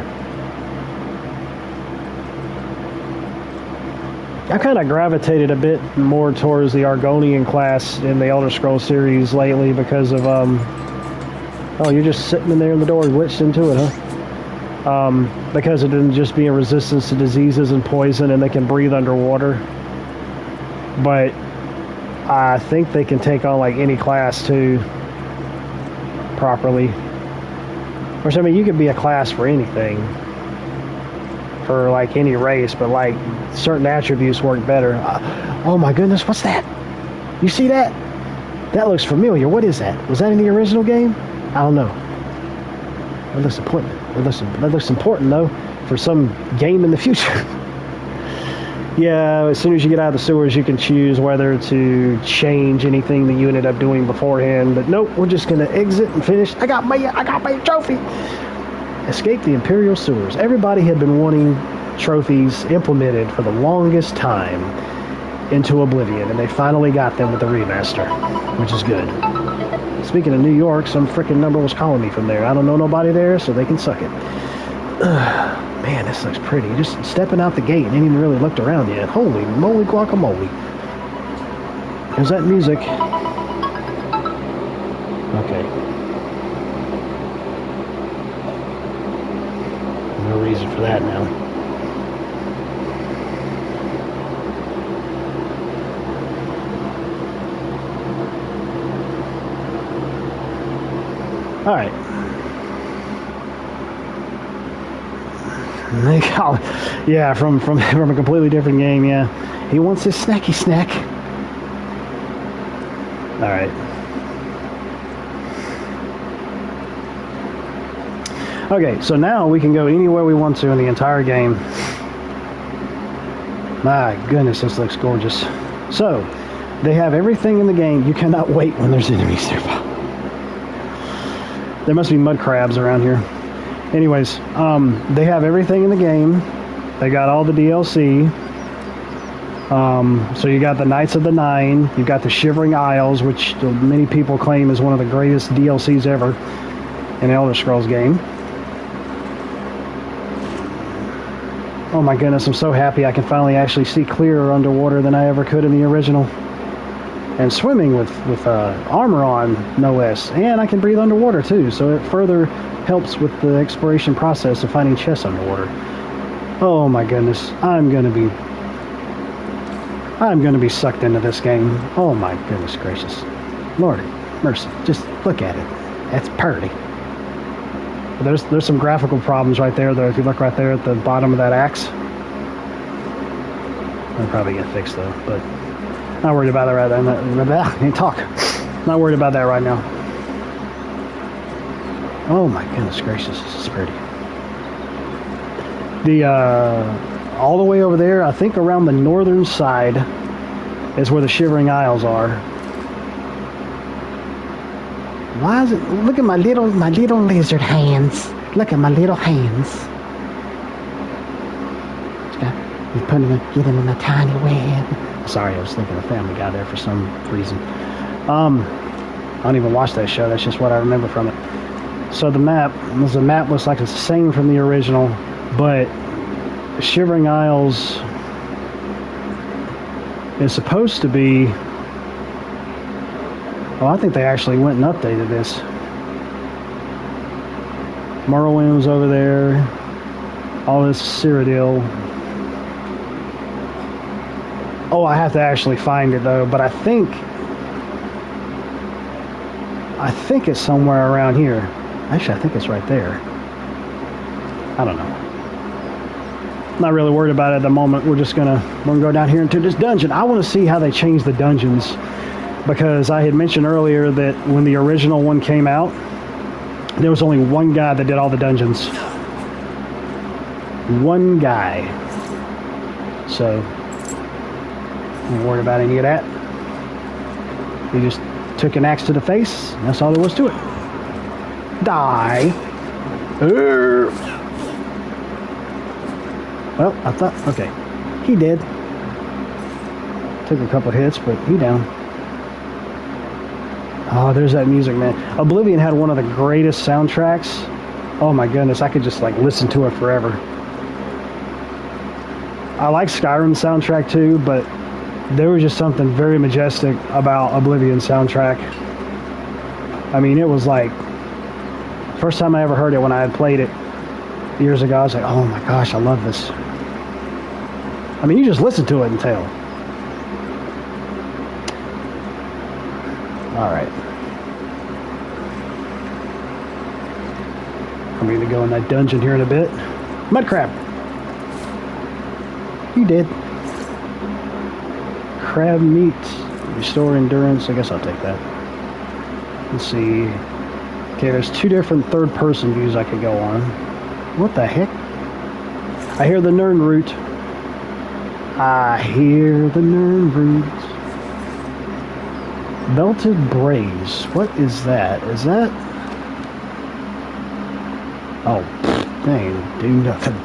I kind of gravitated a bit more towards the Argonian class in the Elder Scrolls series lately because of, oh, you're just sitting in there in the door and glitched into it, huh? Because it didn't just be a resistance to diseases and poison and they can breathe underwater. But I think they can take on, like, any class, too, properly. Which, I mean, you could be a class for anything. For, like, any race, but, like, certain attributes work better. Oh, my goodness, what's that? You see that? That looks familiar. What is that? Was that in the original game? I don't know. That looks important. That looks important, though, for some game in the future. Yeah, as soon as you get out of the sewers, you can choose whether to change anything that you ended up doing beforehand. But nope, we're just going to exit and finish. I got my trophy. Escape the Imperial Sewers. Everybody had been wanting trophies implemented for the longest time into Oblivion, and they finally got them with the remaster, which is good. Speaking of New York, some freaking number was calling me from there. I don't know nobody there, so they can suck it. Man, this looks pretty. Just stepping out the gate and ain't even really looked around yet. Holy moly guacamole. There's that music. Okay. No reason for that now. All right. Yeah, from a completely different game. Yeah, he wants his snacky snack. All right. Okay, so now we can go anywhere we want to in the entire game. My goodness, this looks gorgeous. So, they have everything in the game. You cannot wait when there's enemies nearby. There must be mud crabs around here. Anyways, they have everything in the game. They got all the DLC. So you got the Knights of the Nine. You got the Shivering Isles, which many people claim is one of the greatest DLCs ever in Elder Scrolls game. Oh my goodness, I'm so happy I can finally actually see clearer underwater than I ever could in the original. and swimming with armor on, no less. And I can breathe underwater too, so it further helps with the exploration process of finding chests underwater. Oh my goodness, I'm gonna be sucked into this game. Oh my goodness gracious, Lord mercy, just look at it. It's pretty. There's some graphical problems right there though. If you look right there at the bottom of that axe, they'll probably get fixed though. But not worried about that right now. Can't talk. Not worried about that right now. Oh my goodness gracious, this is pretty. The all the way over there, I think around the northern side is where the Shivering Isles are. Why is it? Look at my little lizard hands. Look at my little hands. He's putting them, get him in a tiny web. Sorry, I was thinking of Family Guy there for some reason. I don't even watch that show. That's just what I remember from it. So the map looks like it's the same from the original, but Shivering Isles is supposed to be. Oh, I think they actually went and updated this. Morrowind's over there. All this Cyrodiil. Oh, I have to actually find it though, but I think it's somewhere around here. Actually, I think it's right there. I don't know. Not really worried about it at the moment. We're gonna go down here into this dungeon. I want to see how they change the dungeons, because I had mentioned earlier that when the original one came out, there was only one guy that did all the dungeons. One guy. So, don't worry about any of that. He just took an axe to the face, and that's all there was to it. Die. Well, I thought, okay. He did. Took a couple hits, but he down. Oh, there's that music, man. Oblivion had one of the greatest soundtracks. Oh my goodness, I could just like listen to it forever. I like Skyrim's soundtrack too, but there was just something very majestic about Oblivion's soundtrack. I mean, it was like, first time I ever heard it when I had played it years ago, I was like, oh my gosh, I love this. I mean, you just listen to it and tell. All right. I'm going to go in that dungeon here in a bit. Mud crab. You did. Crab meat. Restore endurance. I guess I'll take that. Let's see. Okay, there's two different third-person views I could go on. What the heck? I hear the Nern root. I hear the Nern root. Belted Braze. What is that? Is that... Oh, dang, do nothing.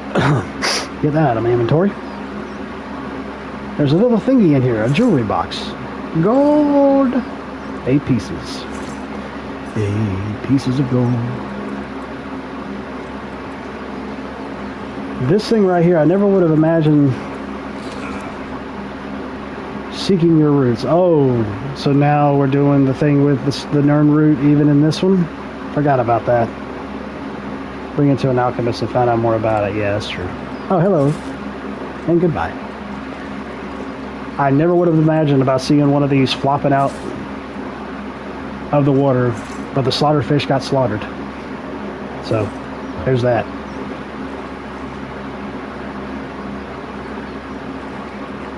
Get that out of my inventory. There's a little thingy in here, a jewelry box. Gold! 8 pieces. 8 pieces of gold. This thing right here, I never would have imagined seeking your roots. Oh, so now we're doing the thing with the Nern root even in this one? Forgot about that. Bring it to an alchemist and find out more about it. Yeah, that's true. Oh, hello. And goodbye. I never would have imagined about seeing one of these flopping out of the water, but the slaughter fish got slaughtered. So, there's that.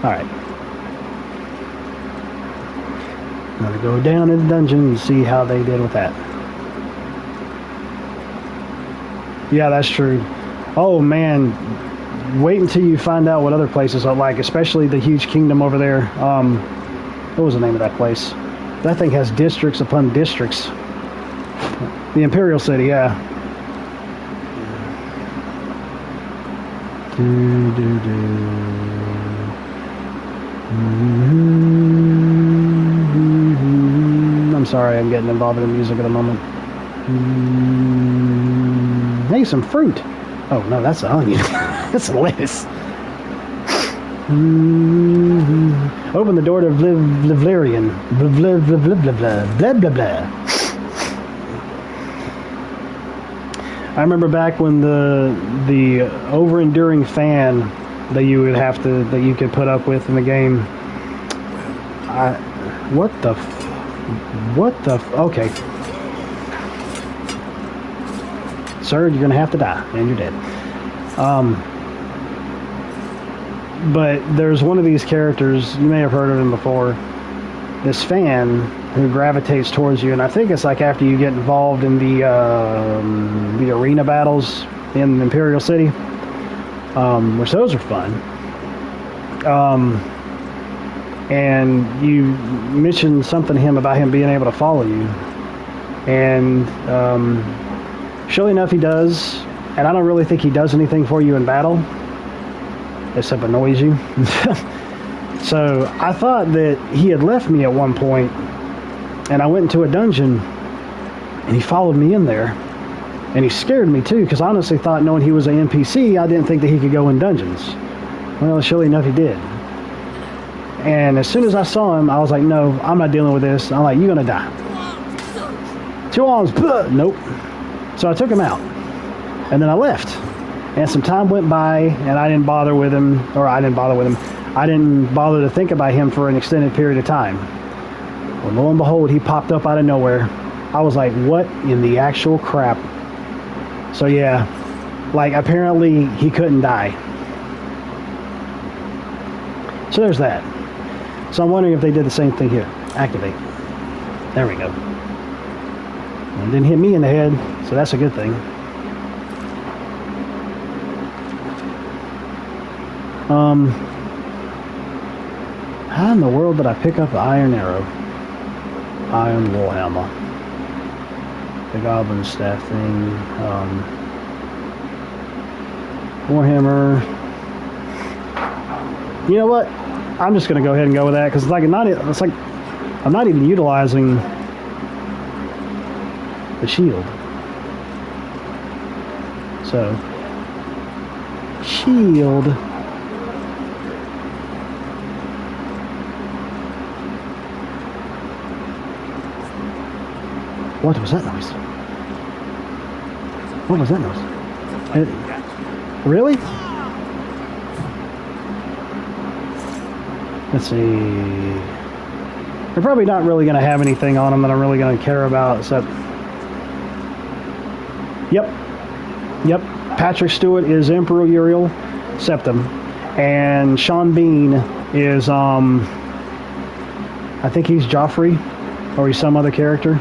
Alright. I'm gonna go down in the dungeon and see how they did with that. Yeah, that's true. Oh man, wait until you find out what other places are like, especially the huge kingdom over there. What was the name of that place? That thing has districts upon districts. The Imperial City, yeah. I'm sorry, I'm getting involved in the music at the moment. Hey, some fruit. Oh no, that's an onion. That's lettuce. Open the door to Oblivion. Blah, blah, blah, blah, blah, blah, blah, blah. I remember back when the over-enduring fan that you would have to, that you could put up with in the game. Okay. Sir, you're gonna have to die, and you're dead. But there's one of these characters, you may have heard of him before, this fan who gravitates towards you, and I think it's like after you get involved in the arena battles in Imperial City, which those are fun. And you mentioned something to him about him being able to follow you, and surely enough he does, and I don't really think he does anything for you in battle except annoys you. So I thought that he had left me at one point, and I went into a dungeon and he followed me in there, and he scared me too, because I honestly thought, knowing he was an NPC, I didn't think that he could go in dungeons. Well, surely enough he did. And as soon as I saw him, I was like, no, I'm not dealing with this. I'm like, you're gonna die. 2 arms, nope. So I took him out, and then I left. And some time went by, and I didn't bother with him, I didn't bother to think about him for an extended period of time. Well, lo and behold, he popped up out of nowhere. I was like, what in the actual crap? So yeah, like apparently he couldn't die. So there's that. So I'm wondering if they did the same thing here. Activate. There we go. And didn't hit me in the head, so that's a good thing. How in the world did I pick up the iron arrow? Iron warhammer. The goblin staff thing. Warhammer. You know what? I'm just gonna go ahead and go with that, because I'm not even utilizing the shield. So shield. What was that noise? What was that noise? Really? Let's see. They're probably not really going to have anything on them that I'm really going to care about, except... Yep. Patrick Stewart is Emperor Uriel Septim. And Sean Bean is, I think he's Joffrey, or he's some other character.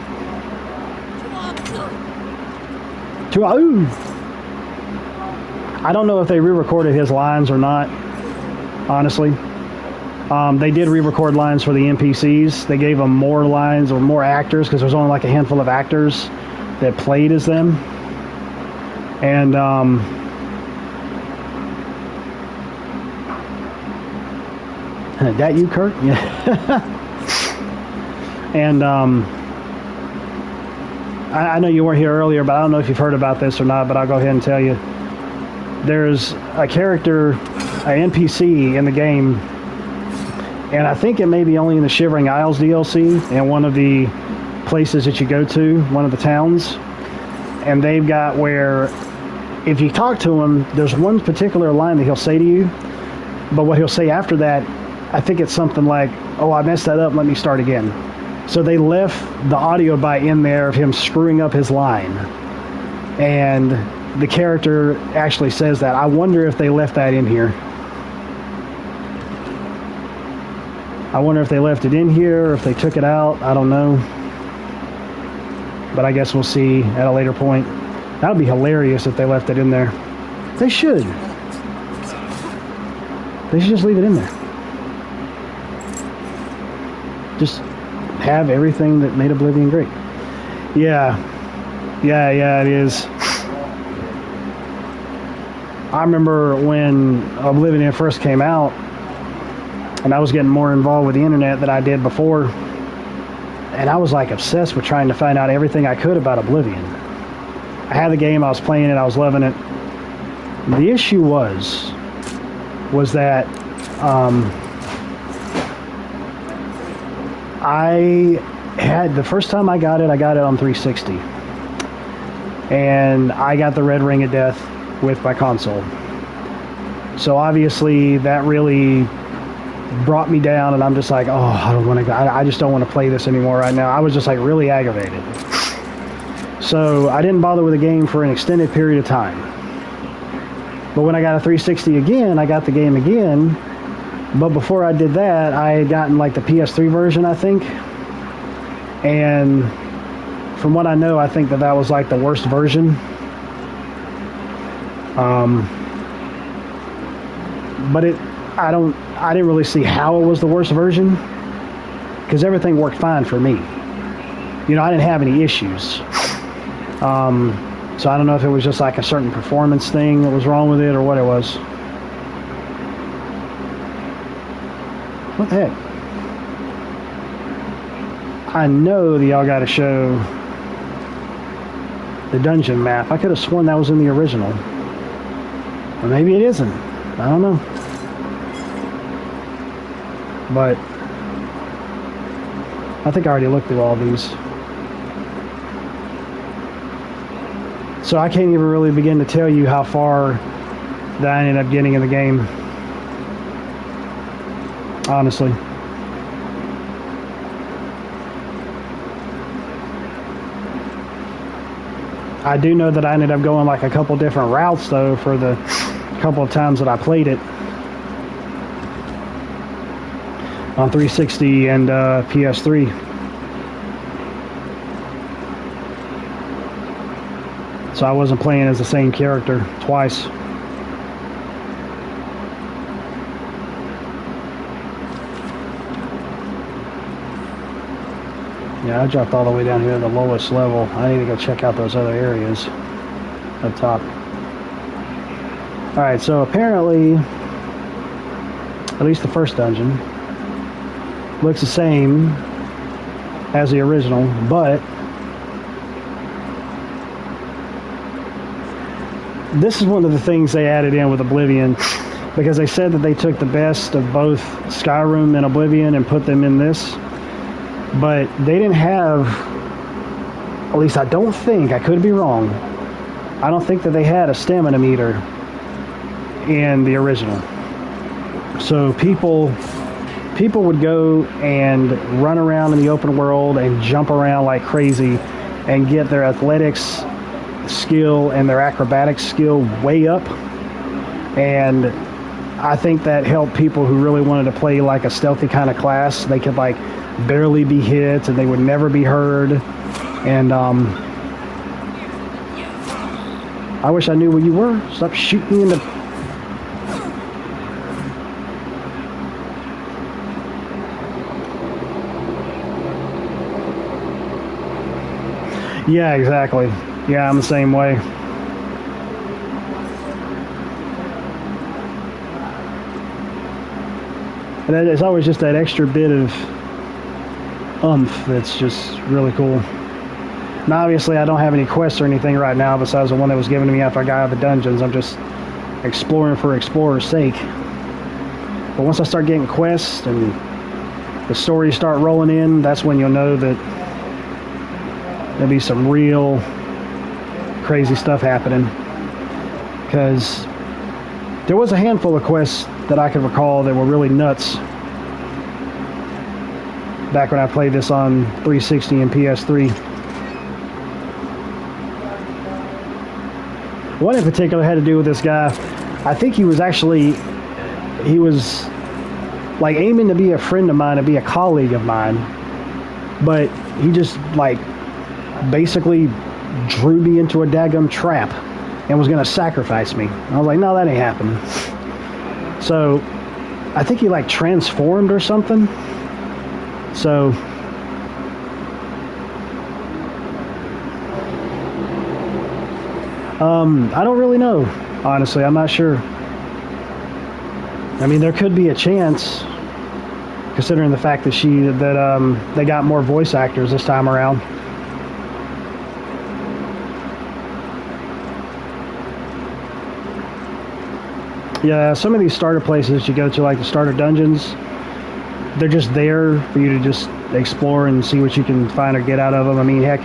I don't know if they re-recorded his lines or not, honestly. They did re-record lines for the NPCs. They gave them more lines or more actors, because there's only like a handful of actors that played as them. And that you, Kurt? Yeah. And I know you weren't here earlier, but I don't know if you've heard about this or not, but I'll go ahead and tell you. There's a character, an NPC in the game, and I think it may be only in the Shivering Isles DLC, and one of the places that you go to, one of the towns, and they've got where if you talk to him, there's one particular line that he'll say to you, but what he'll say after that, I think it's something like, oh, I messed that up, let me start again. So they left the audio bite in there of him screwing up his line. And the character actually says that. I wonder if they left that in here. I wonder if they left it in here, or if they took it out. I don't know. But I guess we'll see at a later point. That would be hilarious if they left it in there. They should. They should just leave it in there. Just have everything that made Oblivion great. Yeah, it is. I remember when Oblivion first came out, and I was getting more involved with the internet than I did before, and I was like obsessed with trying to find out everything I could about Oblivion. I had the game, I was playing it, I was loving it. The issue was that I had the first time I got it on 360, and I got the red ring of death with my console. So obviously that really brought me down, and I'm just like, oh, I don't want to. I just don't want to play this anymore right now. I was just like really aggravated. So I didn't bother with the game for an extended period of time. But when I got a 360 again, I got the game again. But before I did that, I had gotten like the PS3 version, I think. And from what I know, I think that was like the worst version. But I didn't really see how it was the worst version, because everything worked fine for me. You know, I didn't have any issues. So I don't know if it was just like a certain performance thing that was wrong with it or what it was. What the heck? I know that y'all got to show the dungeon map. I could have sworn that was in the original. Or maybe it isn't. I don't know. But I think I already looked through all these. So I can't even really begin to tell you how far that I ended up getting in the game. Honestly. I do know that I ended up going like a couple different routes though for the couple of times that I played it on 360 and PS3. So I wasn't playing as the same character twice. Yeah, I dropped all the way down here to the lowest level. I need to go check out those other areas up top. Alright, so apparently, at least the first dungeon looks the same as the original, but this is one of the things they added in with Oblivion, because they said that they took the best of both Skyrim and Oblivion and put them in this. But they didn't have, at least I don't think, I could be wrong, I don't think that they had a stamina meter in the original. So people would go and run around in the open world and jump around like crazy and get their athletics skill and their acrobatics skill way up. And I think that helped people who really wanted to play like a stealthy kind of class. They could like barely be hit and they would never be heard. And I wish I knew where you were. Stop shooting in the... Yeah, exactly. Yeah, I'm the same way. And it's always just that extra bit of oomph that's just really cool. Now, obviously, I don't have any quests or anything right now besides the one that was given to me after I got out of the dungeons. I'm just exploring for explorer's sake. But once I start getting quests and the stories start rolling in, that's when you'll know that there'll be some real crazy stuff happening. Because there was a handful of quests that I can recall that were really nuts back when I played this on 360 and PS3. One in particular had to do with this guy. I think he was like aiming to be a friend of mine, to be a colleague of mine, but he just like basically drew me into a daggum trap and was gonna sacrifice me. I was like, no, that ain't happening. So I think he like transformed or something. So I don't really know, honestly. I'm not sure. I mean, there could be a chance, considering the fact that they got more voice actors this time around. Yeah, some of these starter places you go to, like the starter dungeons, they're just there for you to just explore and see what you can find or get out of them. I mean, heck,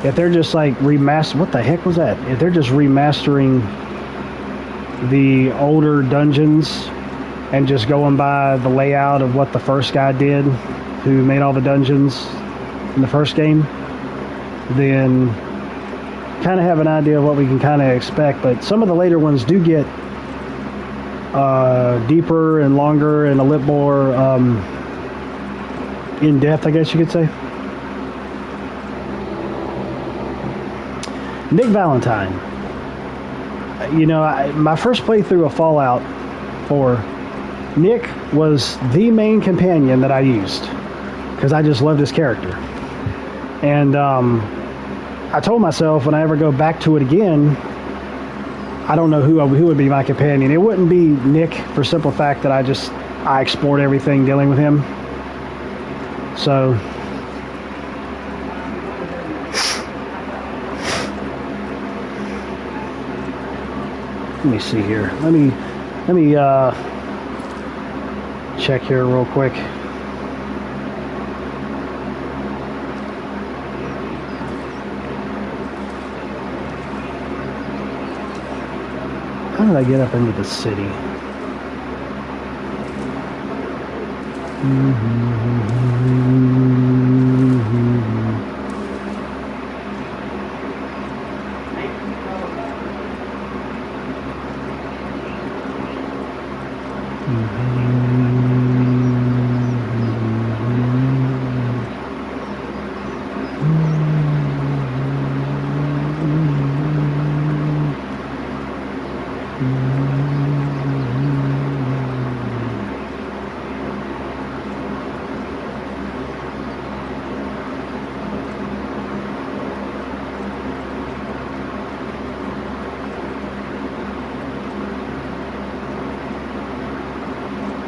if they're just like what the heck was that? If they're just remastering the older dungeons and just going by the layout of what the first guy did, who made all the dungeons in the first game, then kind of have an idea of what we can kind of expect. But some of the later ones do get deeper and longer and a little more in depth, I guess you could say. Nick Valentine. You know, my first playthrough of Fallout 4, Nick was the main companion that I used because I just loved his character. And I told myself when I ever go back to it again, I don't know who would be my companion. It wouldn't be Nick for simple fact that I explored everything dealing with him. So let me see here. Let me check here real quick. How did I get up into the city?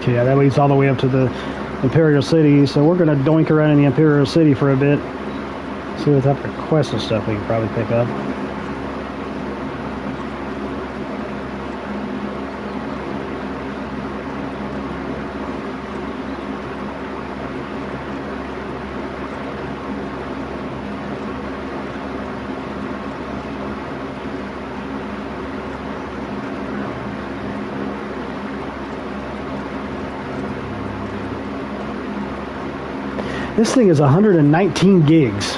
Yeah, that leads all the way up to the Imperial City, so we're going to doink around in the Imperial City for a bit. See what type of quests and stuff we can probably pick up. This thing is 119 gigs.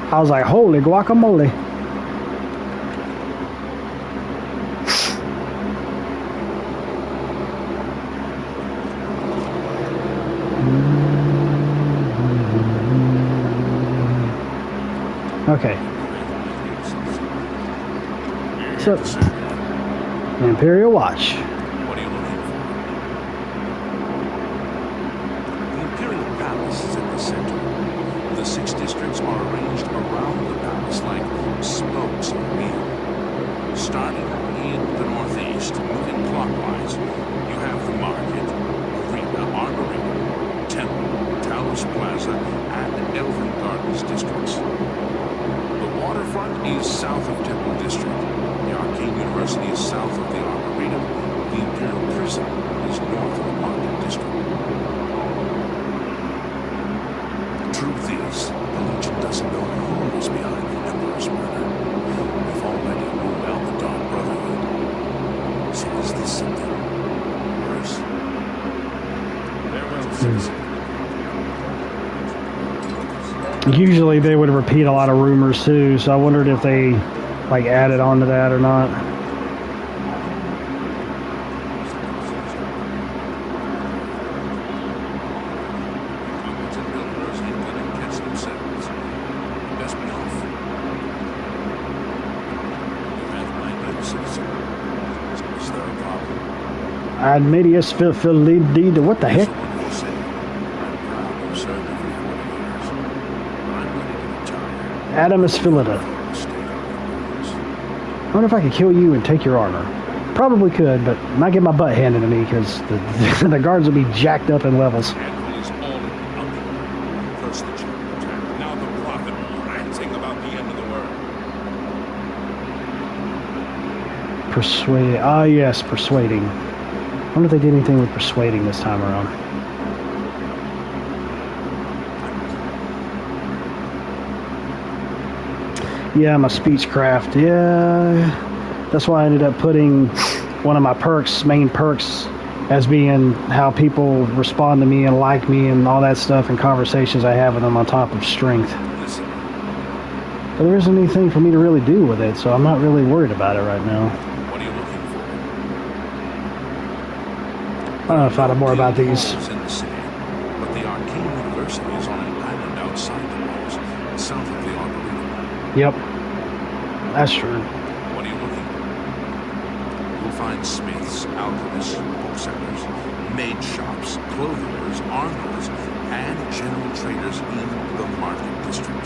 I was like, holy guacamole. Okay. So, the Imperial Watch. What are you looking for? The Imperial Palace is at the center. The 6 districts are arranged around the palace like spokes of a wheel. Starting in the northeast, moving clockwise, you have the market, arena, arboretum, temple, Talos Plaza, and Elven Gardens districts. The waterfront is south of Temple District. The Arcane University is south of the Arboretum. The Imperial Prison is north of the Market District. The truth is, the Legion doesn't know who was behind the Emperor's murder. We've already ruled out the Dark Brotherhood. So is this something worse? There was a citizen. Usually they would repeat a lot of rumors too, so I wondered if they like added on to that or not. Admedius Philidid, what the heck? Adamus Philida. I wonder if I could kill you and take your armor. Probably could, but I might get my butt handed to me because the guards will be jacked up in levels. Now the prophet ranting about the end of the world. Persuade. Ah, yes, persuading. I wonder if they did anything with persuading this time around. Yeah, my speechcraft. Yeah, that's why I ended up putting one of my perks, main perks, as being how people respond to me and like me and all that stuff and conversations I have with them on top of strength. But there isn't anything for me to really do with it, so I'm not really worried about it right now. What are you looking for? I don't know if I know more about these. In the city, but the Arcane University is on an island outside the walls, south of the Oblivion. Yep, that's true. What are you looking for? You'll find smiths, alchemists, booksellers, maid shops, clothiers, armorers, and general traders in the market district.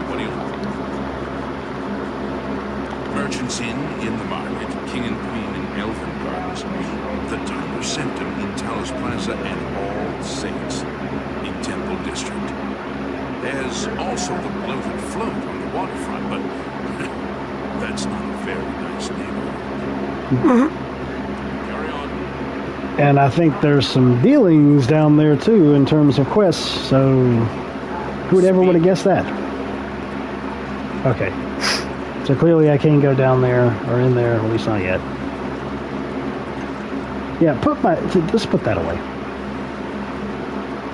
What are you looking for? Merchants in the market, king and queen in Elven Gardens, the Tyler Septum in Talos Plaza, and All Saints in Temple District. There's also the bloated float on the waterfront, but that's not a very nice neighborhood. Carry on. And I think there's some dealings down there too in terms of quests, so who would ever would have guessed that? Okay. So clearly I can't go down there or in there, at least not yet. Yeah, just put that away.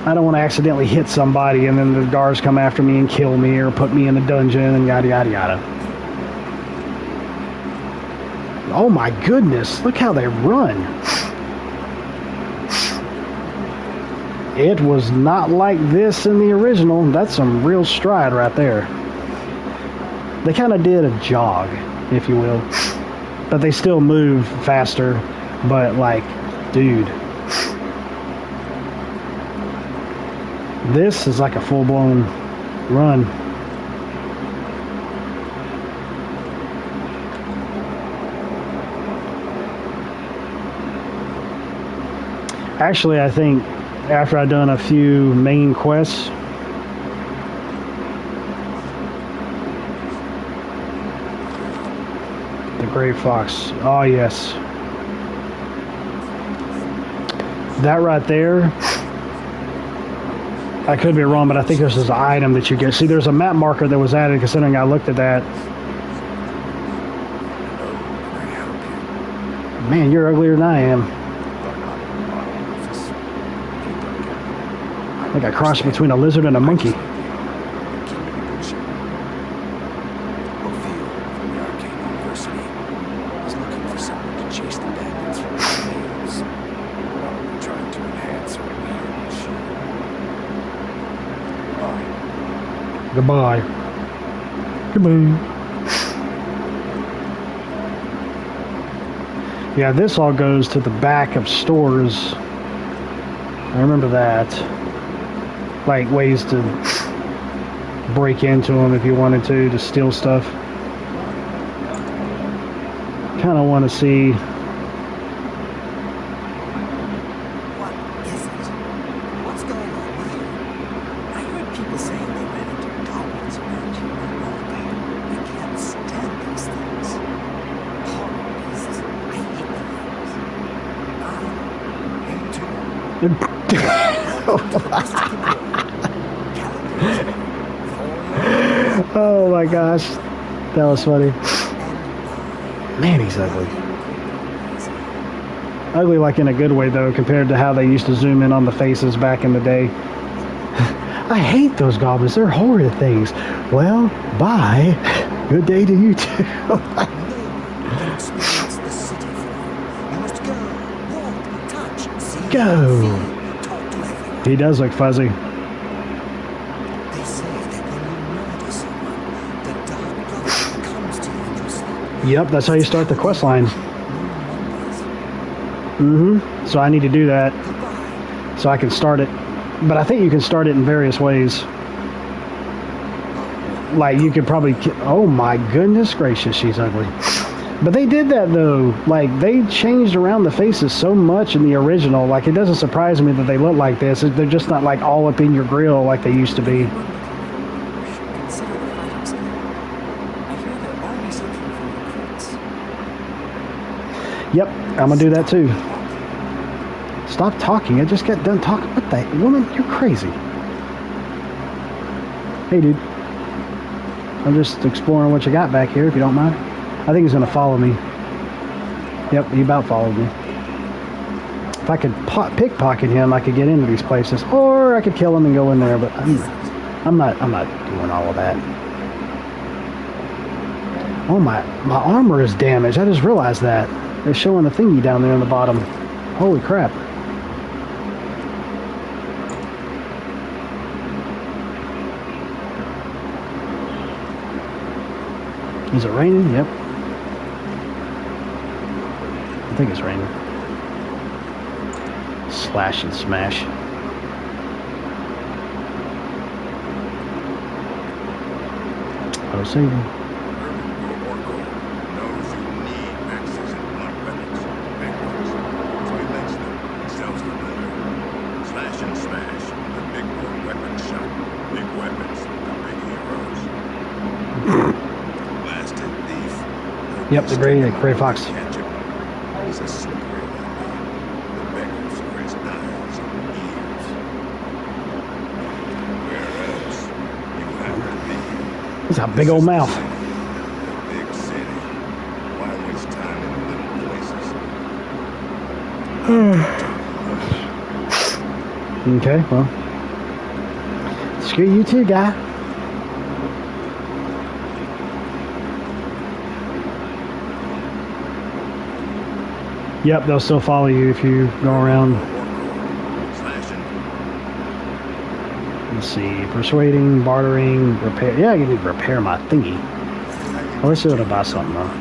I don't want to accidentally hit somebody and then the guards come after me and kill me or put me in a dungeon and yada yada yada. Oh my goodness, look how they run. It was not like this in the original. That's some real stride right there. They kind of did a jog, if you will. But they still move faster. But, like, dude. This is like a full-blown run. Actually, I think after I've done a few main quests, the Gray Fox. Oh, yes. That right there, I could be wrong, but I think this is an item that you get. See, there's a map marker that was added considering I looked at that. Man, you're uglier than I am. I think I crossed between a lizard and a monkey. Goodbye. Goodbye. Yeah, this all goes to the back of stores. I remember that. Like ways to break into them if you wanted to steal stuff. Kind of want to see. What is it? What's going on here? I heard people saying they ran into goblins around here all day. I can't stand these things. Horrible beasts. I hate them. Oh my gosh, that was funny. Man, he's ugly. Ugly like in a good way though, compared to how they used to zoom in on the faces back in the day. I hate those goblins, they're horrid things. Well, bye. Good day to you too. Go. He does look fuzzy. They say that when you murder someone, the dark brother comes to you in your sleep. Yep, that's how you start the quest line. So I need to do that so I can start it. But I think you can start it in various ways. Like you could probably... Oh my goodness gracious, she's ugly. But they did that though. Like they changed around the faces so much in the original. Like it doesn't surprise me that they look like this. They're just not like all up in your grill like they used to be. Yep, I'm gonna do that too. Stop talking. I just got done talking. What the woman? You're crazy. Hey, dude. I'm just exploring what you got back here, if you don't mind. I think he's gonna follow me. Yep, he about followed me. If I could pickpocket him, I could get into these places, or I could kill him and go in there. But I'm not doing all of that. Oh, my armor is damaged. I just realized that. It's showing a thingy down there in the bottom. Holy crap. Is it raining? Yep. I think it's raining. Slash and smash. Oh, saving. Yep, the gray fox. He's a slippery one. The beggars for his eyes and ears. Where else you have to be? He's got a big old mouth. The big city. Why waste time in little places? Okay, well. Screw you too, guy. Yep, they'll still follow you if you go around. Let's see, persuading, bartering, repair. Yeah, I can need to repair my thingy. Well, let's see what I buy something though.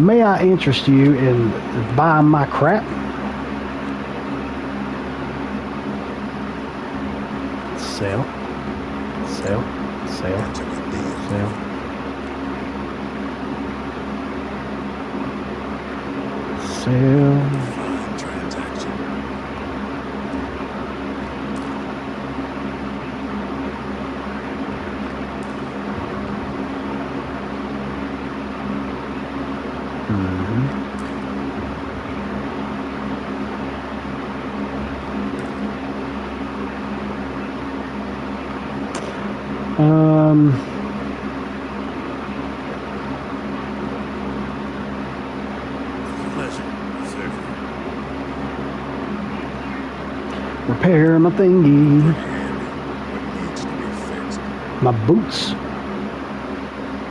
May I interest you in buying my crap? Sale. Sale. Sale. Sale. Sale. Repair my thingy. My boots.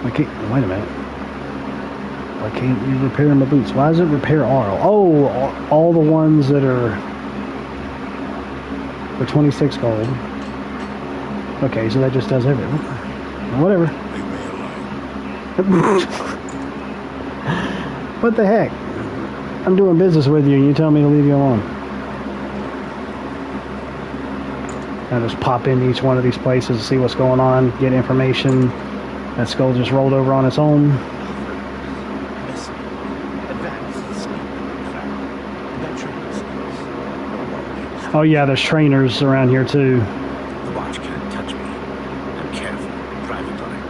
I can't. Wait a minute. Why can't you repair my boots? Why does it repair all? Oh, all the ones that are for 26 gold. Okay, so that just does everything. Whatever. What the heck? I'm doing business with you and you tell me to leave you alone. I just pop into each one of these places to see what's going on, get information. That skull just rolled over on its own. Oh yeah, there's trainers around here too. The watch can't touch me. I'm careful, private line.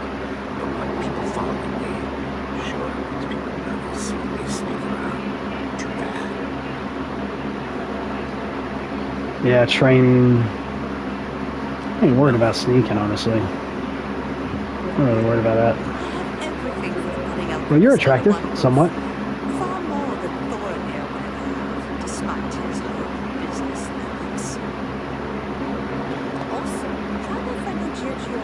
But when people following me, sure, people never see me sneak around. Too bad. Yeah, training. I ain't worried about sneaking, honestly. I'm not really worried about that. Well, you're attractive, somewhat. Far more than Thor here would have, despite his whole business limits. Also, travel friendly Georgian,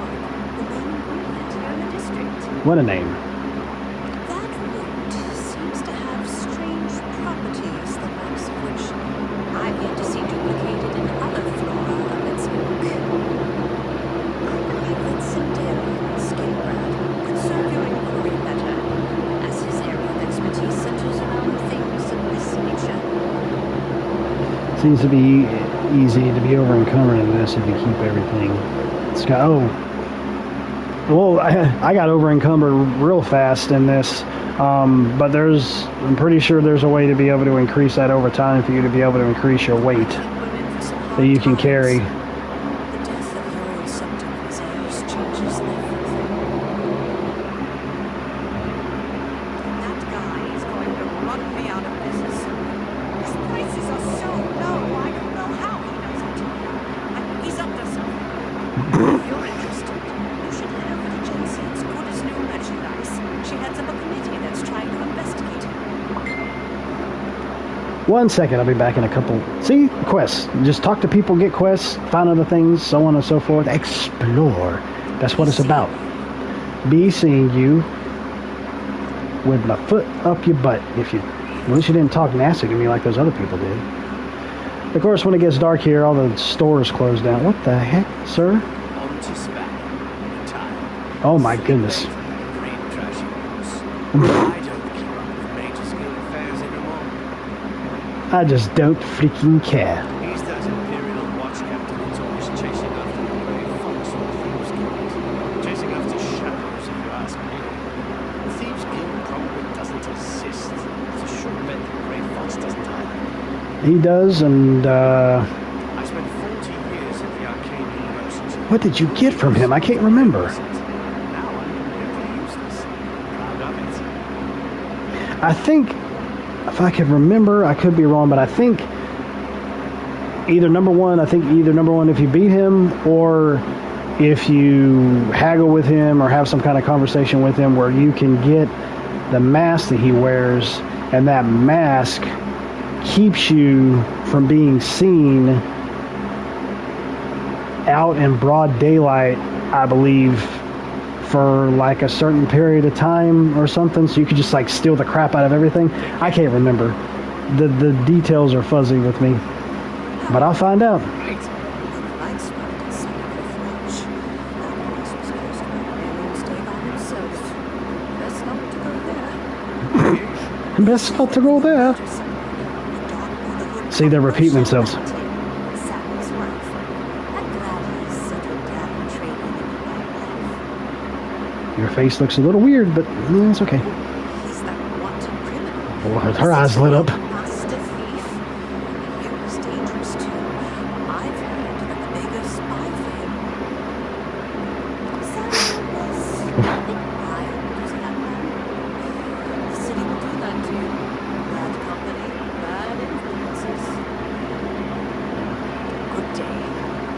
the main ingredient here in the district. What a name. That root seems to have strange properties, the likes of which I've yet to see duplicated in other flora of its ilk. I believe that Sindarian Skinbrad could serve your inquiry better, as his area of expertise centers around things of this nature. Seems to be easy to be over encumbered in this if you keep everything. It's got, oh. Well, I got over encumbered real fast in this. But I'm pretty sure there's a way to be able to increase that over time for you to be able to increase your weight that you can carry. The death of Uriel Septim and his heirs changes everything. That 1 second, I'll be back in a couple. See? Quests. Just talk to people, get quests, find other things, so on and so forth. Explore. That's what it's about. Be seeing you with my foot up your butt. At least you didn't talk nasty to me like those other people did. Of course, when it gets dark here, all the stores close down. What the heck, sir? On to Spain. Time. Oh my goodness. Green trashy books. I don't keep up with major skill affairs anymore. I just don't freaking care. He's that Imperial watch captain who's always chasing after the grey fox or the Thieves Guild. Chasing after shadows, if you ask me. The Thieves Guild probably doesn't exist. It's a sure bet the grey fox doesn't either. He does, and I spent 40 years at the Arcane University. what did you get from him? I can't remember. Now I'm completely useless. Proud of it. I think, if I could remember, I could be wrong, but I think either number one if you beat him, or if you haggle with him or have some kind of conversation with him where you can get the mask that he wears, and that mask keeps you from being seen out in broad daylight, I believe, for like a certain period of time or something, so you could just like steal the crap out of everything. I can't remember. The details are fuzzy with me, but I'll find out. Best not to go there. See, they're repeating themselves. Your face looks a little weird, but it's okay. Oh, her eyes lit up.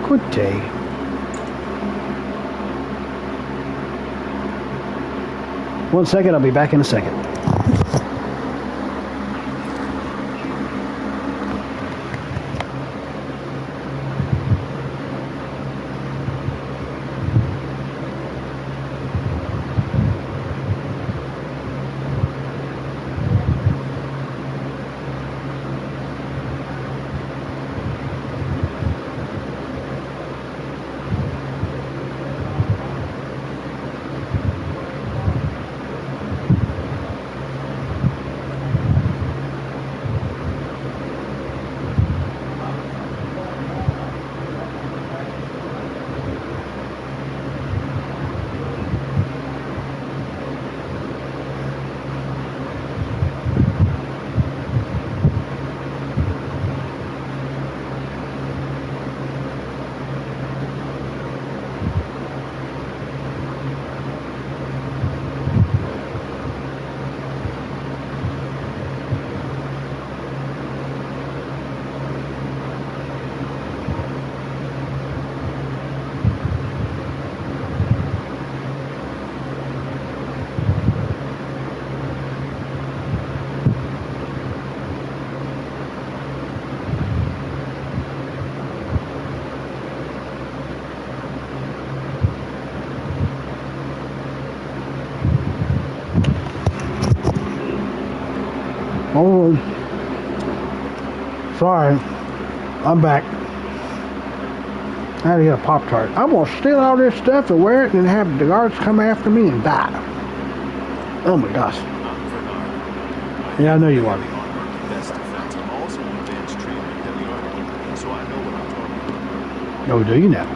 Good day. One second, I'll be back in a second. Oh, sorry, I'm back. I had to get a Pop-Tart. I'm going to steal all this stuff and wear it and have the guards come after me and die. Oh my gosh. Yeah, I know you are. Oh, do you now?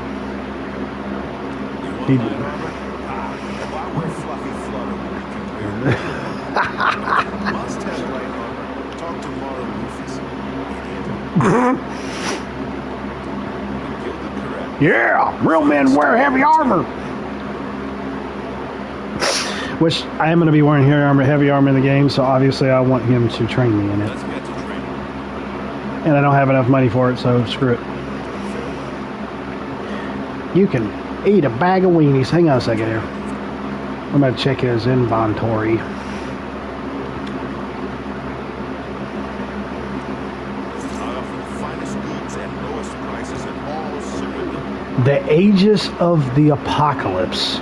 Yeah, real men wear heavy armor. Which I am going to be wearing heavy armor in the game, so obviously I want him to train me in it. And I don't have enough money for it, so screw it. You can eat a bag of weenies. Hang on a second here. I'm going to check his inventory. The Aegis of the Apocalypse.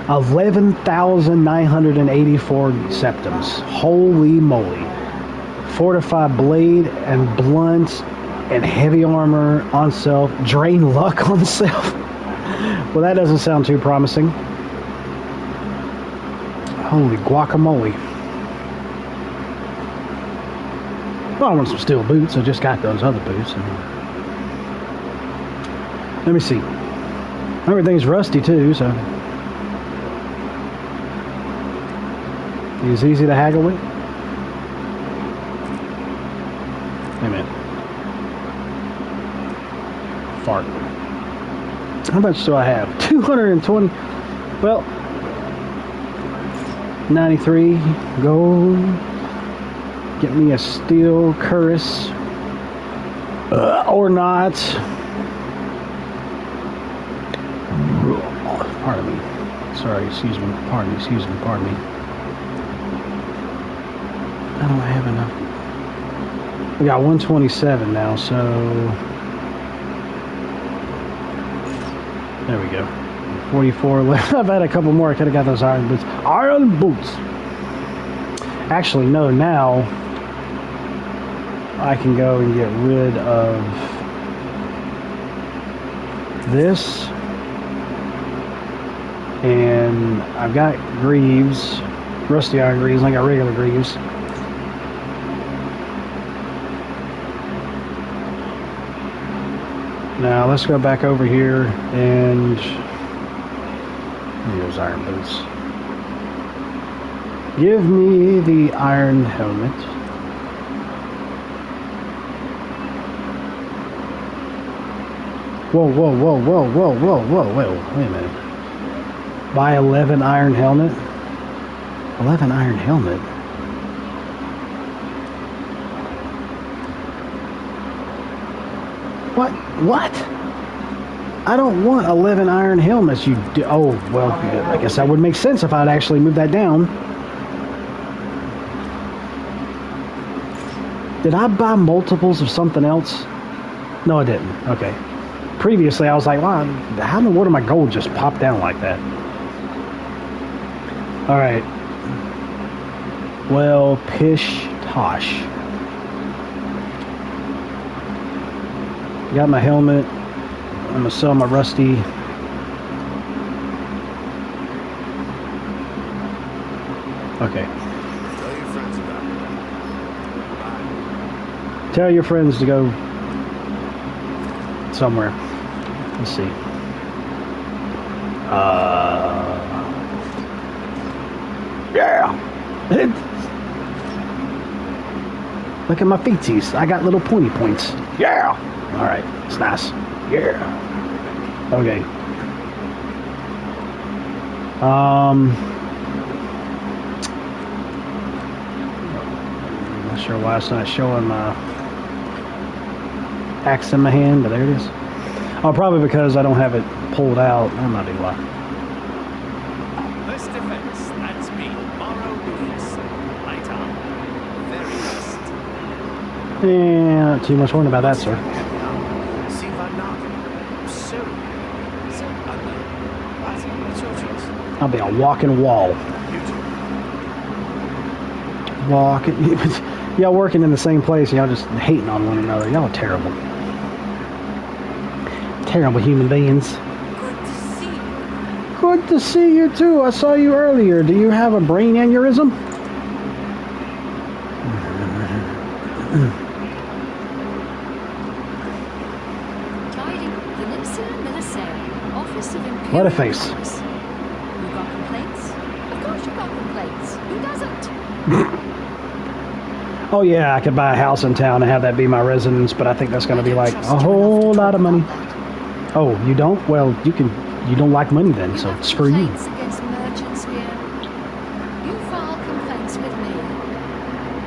11,984 septims. Holy moly. Fortified blade and blunt and heavy armor on self. Drain luck on self. Well, that doesn't sound too promising. Holy guacamole. Well, I want some steel boots. I just got those other boots. Let me see. Everything's rusty too, so it's easy to haggle with. Wait a minute. Fart. How much do I have? 220. Well, 93 gold. Get me a steel cuirass. Or not. Pardon me. Sorry, excuse me. Pardon me, excuse me, pardon me. I don't have enough. We got 127 now, so there we go. 44 left. I've had a couple more. I could have got those iron boots. Iron boots! Actually, no, now I can go and get rid of this. And I've got greaves, rusty iron greaves, and I got regular greaves. Now let's go back over here and here's iron boots. Give me the iron helmet. Whoa, whoa, whoa, whoa, whoa, whoa, whoa, whoa, wait a minute. Buy 11 iron helmet. 11 iron helmet. What? What? I don't want 11 iron helmets. You do. Oh, well, I guess that would make sense if I'd actually move that down. Did I buy multiples of something else? No, I didn't. Okay. Previously, I was like, wow, how in the world did my gold just pop down like that? All right. Well, pish tosh. Got my helmet. I'm gonna sell my rusty. Okay. Tell your friends to go somewhere. Let's see. Yeah. Look at my feeties. I got little pointy points. Yeah. All right. It's nice. Yeah. Okay. I'm not sure why it's not showing my axe in my hand, but there it is. Oh, probably because I don't have it pulled out. That might be why. First defense, that's me, Morrow Lucas. Right arm. Very best. Yeah, not too much worrying about that, sir. See if I'm not. So ugly. What's your choice? I'll be a walking wall. You two. Walking. Y'all working in the same place, y'all just hating on one another. Y'all are terrible. Terrible human beings. Good to see you. Good to see you too. I saw you earlier. Do you have a brain aneurysm? Tidy. Peninsula Millicere, Office of Imperial What a face. Police. You got complaints? Of course you got complaints. Who doesn't? Oh yeah, I could buy a house in town and have that be my residence, but I think that's going to be like a whole lot of money. Oh, you don't? Well, you don't like money then, so screw you. Complaints against merchants here. You file complaints with me.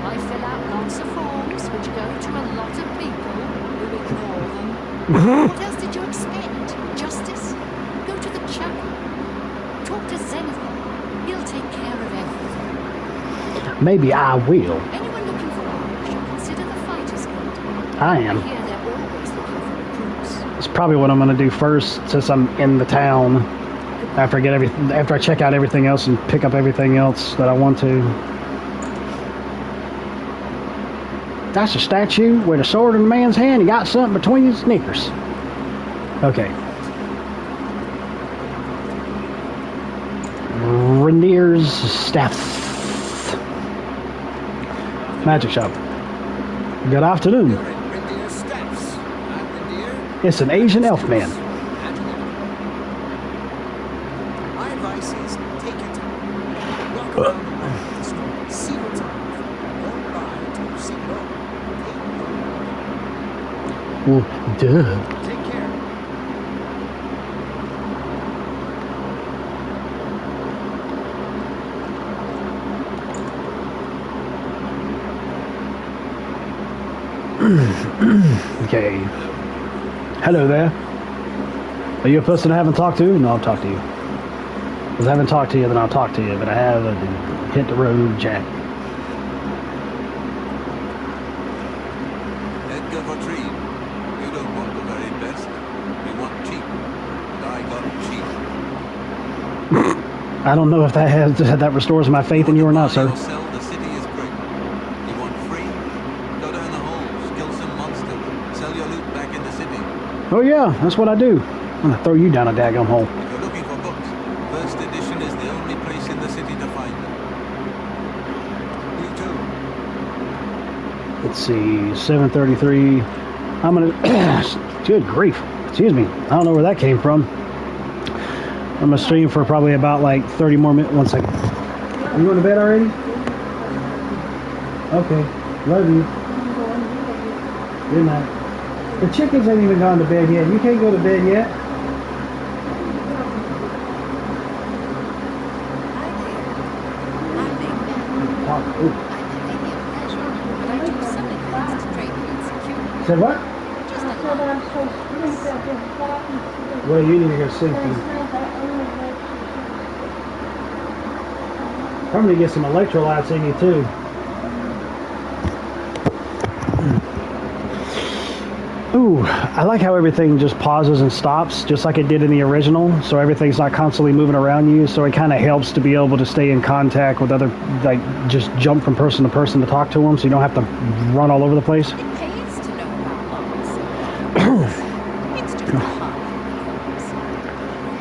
I fill out lots of forms which go to a lot of people who ignore them. What else did you expect? Justice? Go to the chapel. Talk to Xenophon. He'll take care of everything. Maybe I will. Anyone looking for work should consider the Fighters Guild. I am. I hear they're always looking for recruits. It's probably what I'm going to do first, since I'm in the town. After I check out everything else and pick up everything else that I want to. That's a statue with a sword in a man's hand. He got something between his sneakers. Okay. Renier's staff. Magic shop. Good afternoon. It's an Asian elf man. My advice is take your time. Walk around the mall, the store, see what's on offer. Don't buy till you see it all. Well, duh. Take care. Okay. Hello there. Are you a person I haven't talked to? No, I'll talk to you. Because I haven't talked to you, then I'll talk to you. But I haven't hit the road, Jack. Edgar Vautrin, you don't want the very best. You want cheap. And I got cheap. I don't know if that restores my faith in you or not, sir. The city is great. You want free? Go down the halls, kill some monsters, sell your loot back in the city. Oh yeah, that's what I do. I'm gonna throw you down a daggum hole. If you're looking for books, First Edition is the only place in the city to find them. You too. Let's see, 7:33. I'm gonna. Good grief! Excuse me. I don't know where that came from. I'm gonna stream for probably about like 30 more minutes. 1 second. Are you going to bed already? Okay. Love you. Good night. The chickens ain't even gone to bed yet. You can't go to bed yet. Said what? Well, you need to go sleep. I'm gonna get some electrolytes in you too. Ooh, I like how everything just pauses and stops, just like it did in the original. So everything's not constantly moving around you. So it kind of helps to be able to stay in contact with other, like just jump from person to person to talk to them, so you don't have to run all over the place. It pays to know about laws. It's just a hobby.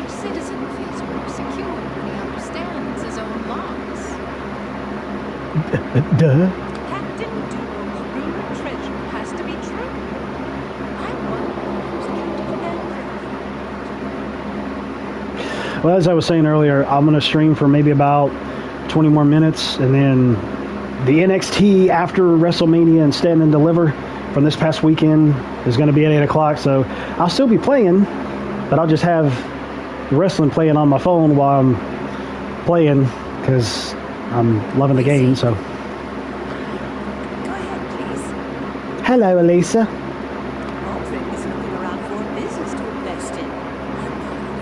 Each citizen feels more secure when he understands his own laws. Duh. Captain Doodle's rumored treasure has to be true. I wonder who's captain of that. Well, as I was saying earlier, I'm going to stream for maybe about 20 more minutes, and then the NXT after WrestleMania and Stand and Deliver from this past weekend is going to be at 8 o'clock, so I'll still be playing, but I'll just have wrestling playing on my phone while I'm playing, because I'm loving the game, so. Go ahead, please. Hello, Elisa. Aldrin is looking around for a business to invest in. I'm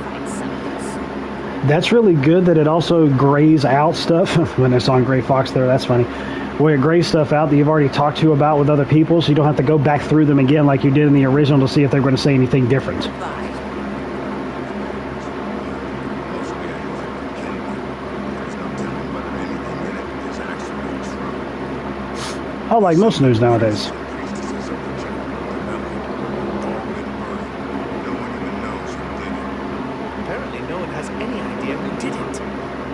find something soon. That's really good that it also grays out stuff. When it's on Gray Fox there, that's funny. Where it grays stuff out that you've already talked to about with other people, so you don't have to go back through them again like you did in the original to see if they're going to say anything different. Bye. Oh, like most news nowadays. Apparently no one has any idea who did it.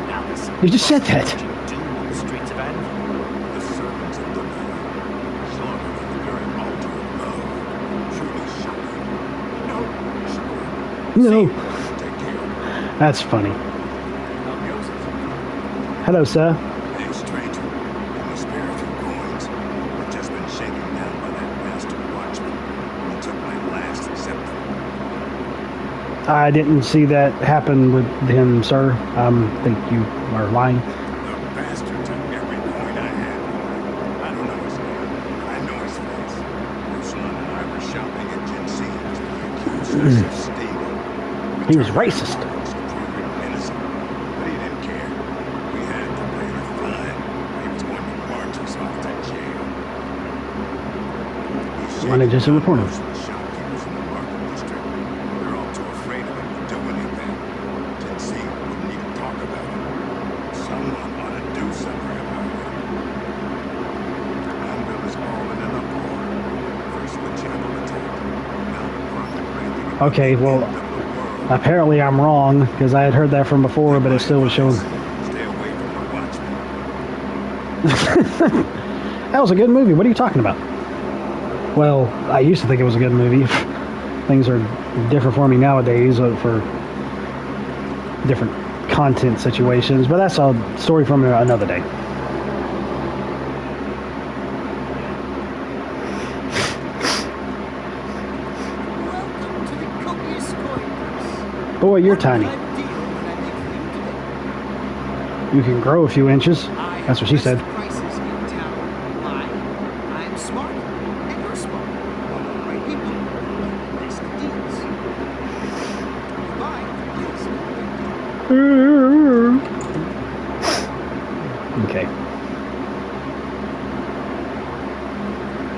Now this You just said that. do on the streets of Anvil. The servants of the night, slaughtered on the very altar of love. Truly shocking. No. Take care. That's funny. Help Joseph. Hello, sir. Hey, stranger, you must spare a few coins. I've just been shaken down by that master watchman. He took my last scepter. I didn't see that happen with him, sir. I think you are lying. The bastard took every coin I had. I don't know his name, but I know his face. Ursula and I were shopping at Jensen's when he accused us of stealing. He was racist. Innocent, but he didn't care. We had to pay the fine. He was going to march us off to jail. Why not just report him? Most of the shopkeepers in the market district. suffering about it. Anvil is all in an uproar. First the channel attack. Now the prophet ranting about Okay, the well, end of the world. apparently I'm wrong, because I had heard that from before, but it still was showing. Stay away from the Watchmen. That was a good movie. What are you talking about? Well, I used to think it was a good movie. Things are different for me nowadays for different content situations, but that's a story from another day. Welcome to the copious coins. Boy, you're tiny. What deal can I make for you today? You can grow a few inches. That's what she said. Prices in town. Why? I'm smart, and you're smart. Right people. Nice deals. Goodbye. Okay.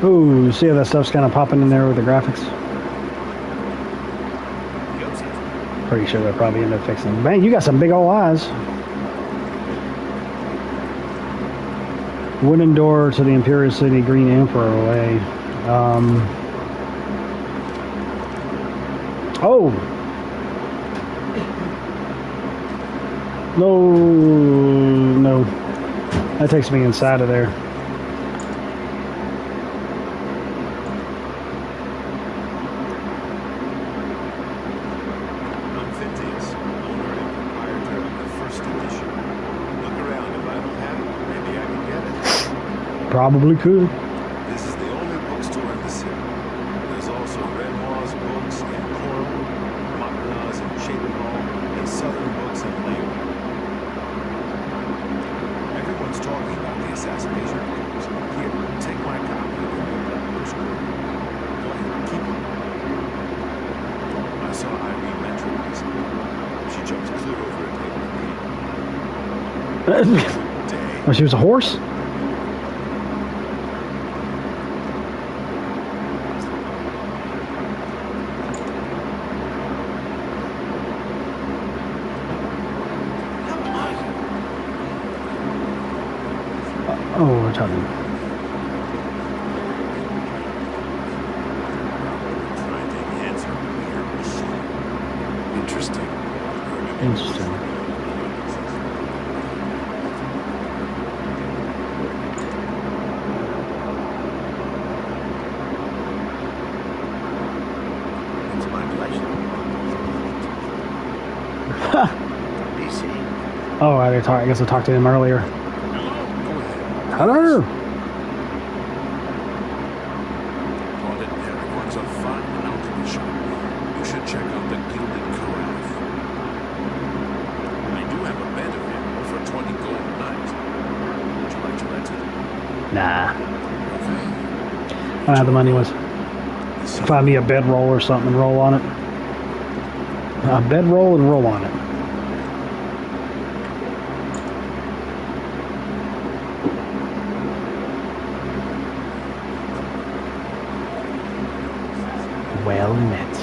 Ooh, see how that stuff's kind of popping in there with the graphics? Pretty sure they'll probably end up fixing them. Man, you got some big old eyes. Wooden door to the Imperial City, Green Emperor way. Oh! No. That takes me inside of there. I'm Phytius, owner and proprietor of the first edition. Look around. If I don't have it, maybe I can get it. Probably could. This is the only bookstore in the city. There's also Renoir's books and Coral, Machna's and Chadenhall, and Southern books and Labor. Everyone's talking about the assassination papers. Here, take my copy of the new Blackbird script. Go ahead, keep it. I saw Irene Metro recently. She jumped clear over a table and Oh, she was a horse? Oh, we're talking. trying to enhance her weird machine. Interesting. Interesting. It's my pleasure. DC. Oh, I guess I talked to him earlier. Hello. Go ahead. Hello. Audit everyone's a fine mountain shop. You should check out the Gilded Carafe. I do have a bed available for 20 gold a night. Would you like to rent it? Nah. Okay. I don't have the money. Was find me a bedroll or something and roll on it. A bedroll and roll on it. Well met.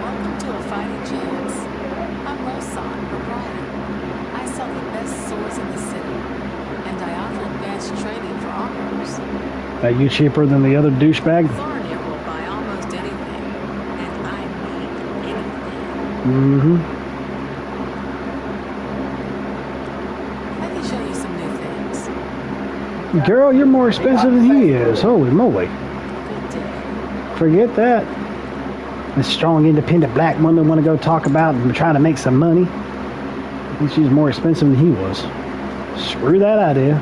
Welcome to a fighting chance. I'm Rosan, proprietor. I sell the best swords in the city, and I offer advanced training for armorers. Are you cheaper than the other douchebag? Thornia will buy almost anything, and I mean anything. Mm-hmm. Let me show you some new things. Girl, you're more expensive than he is. Holy moly. Good day. Forget that. This strong, independent black woman want to go talk about and trying to make some money. I think she's more expensive than he was. Screw that idea.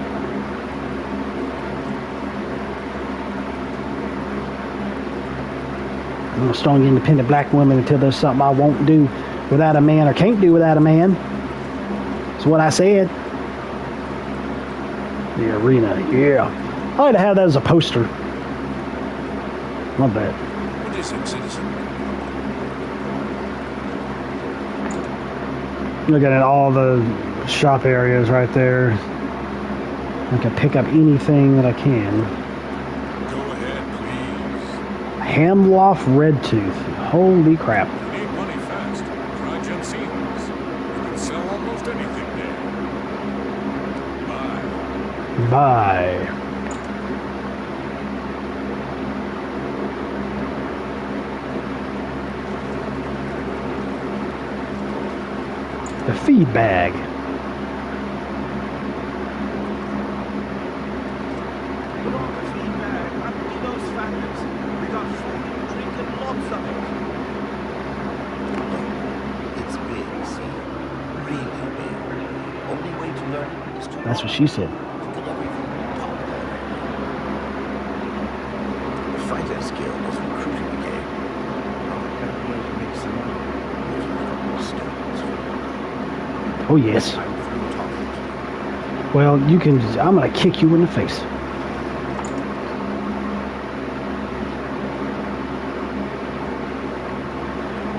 I'm a strong, independent black woman until there's something I won't do without a man or can't do without a man. That's what I said. The arena, yeah. I'd like to have that as a poster. Love that. What is it, citizen? Looking at all the shop areas right there. I can pick up anything that I can. Go ahead, please. Hamloff Redtooth. Holy crap. You need money anything there. Bye. Bye. The feed bag. Put on the feed bag. Up to those fatness. We got food, drink, and lots of it. It's big, see? Really big. Only way to learn it is to That's what she said. get everything top down. The fighter skill was recruiting again. Better way to make some money. Making a couple of stones for Oh yes. I'm through talking to you. Well, you can. I'm gonna kick you in the face.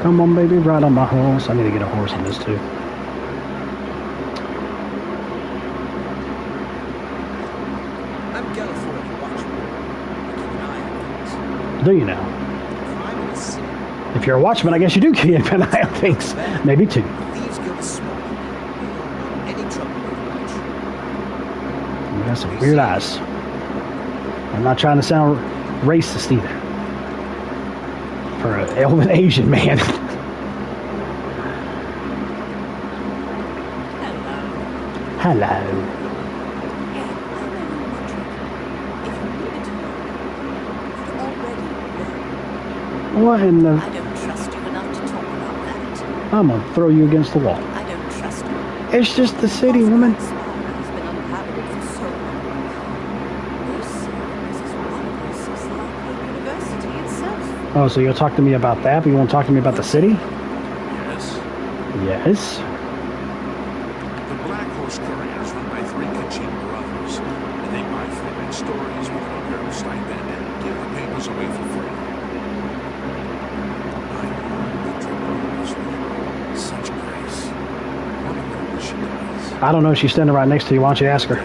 Come on, baby, ride on my horse. I need to get a horse on this too. I'm California watchman. I keep an eye on things. Do you now? If I'm in a city, If you're a watchman, I guess you do keep an eye on things. Maybe two. thieves go to smoke. They don't want any trouble with much. You got some weird eyes. I'm not trying to sound racist either. For an Asian man. Hello. What in the... I don't trust you enough to talk about that. I'm gonna throw you against the wall. I don't trust you. It's just the city, woman. Has been unraveled for so long. This is one of us is like the university itself. Oh, so you'll talk to me about that, but you won't talk to me about the city? Yes? Yes. The Black Horse Couriers run by 3 Kachin brothers. And they buy flippant stories with an unheard stipend and give the papers away for free. I know the Tribunals with such grace. What a little she does. I don't know. She's standing right next to you. Why don't you ask her?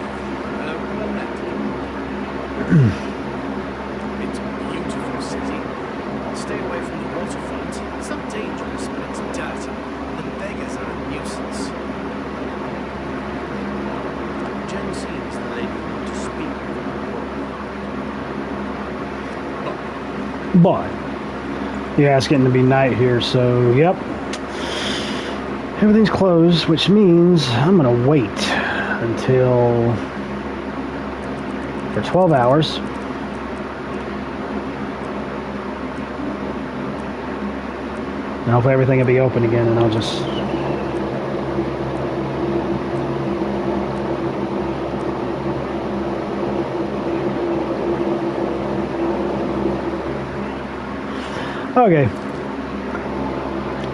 It's a beautiful city. Stay away from the waterfront. It's not dangerous, but it's dirty. The beggars are a nuisance. Jen seems the lady who to speak with. But yeah, it's getting to be night here, so yep. Everything's closed, which means I'm gonna wait until for 12 hours. And hopefully everything will be open again, and I'll just... Okay.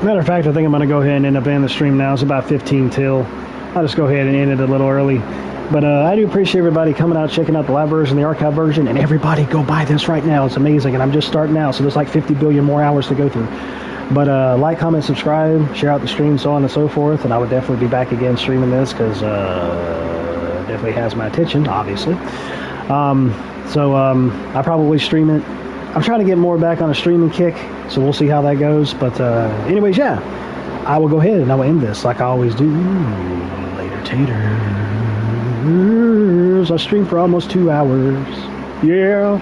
Matter of fact, I think I'm going to go ahead and end up ending the stream now. It's about 15 till. I'll just go ahead and end it a little early. But I do appreciate everybody coming out, checking out the live version, the archive version, and everybody go buy this right now. It's amazing, and I'm just starting out, so there's like 50 billion more hours to go through. But like, comment, subscribe, share out the stream, so on and so forth, and I would definitely be back again streaming this because it definitely has my attention, obviously. I probably stream it. I'm trying to get more back on a streaming kick, so we'll see how that goes. But anyways, yeah, I will go ahead and I will end this like I always do. Later, taters. I streamed for almost 2 hours. Yeah.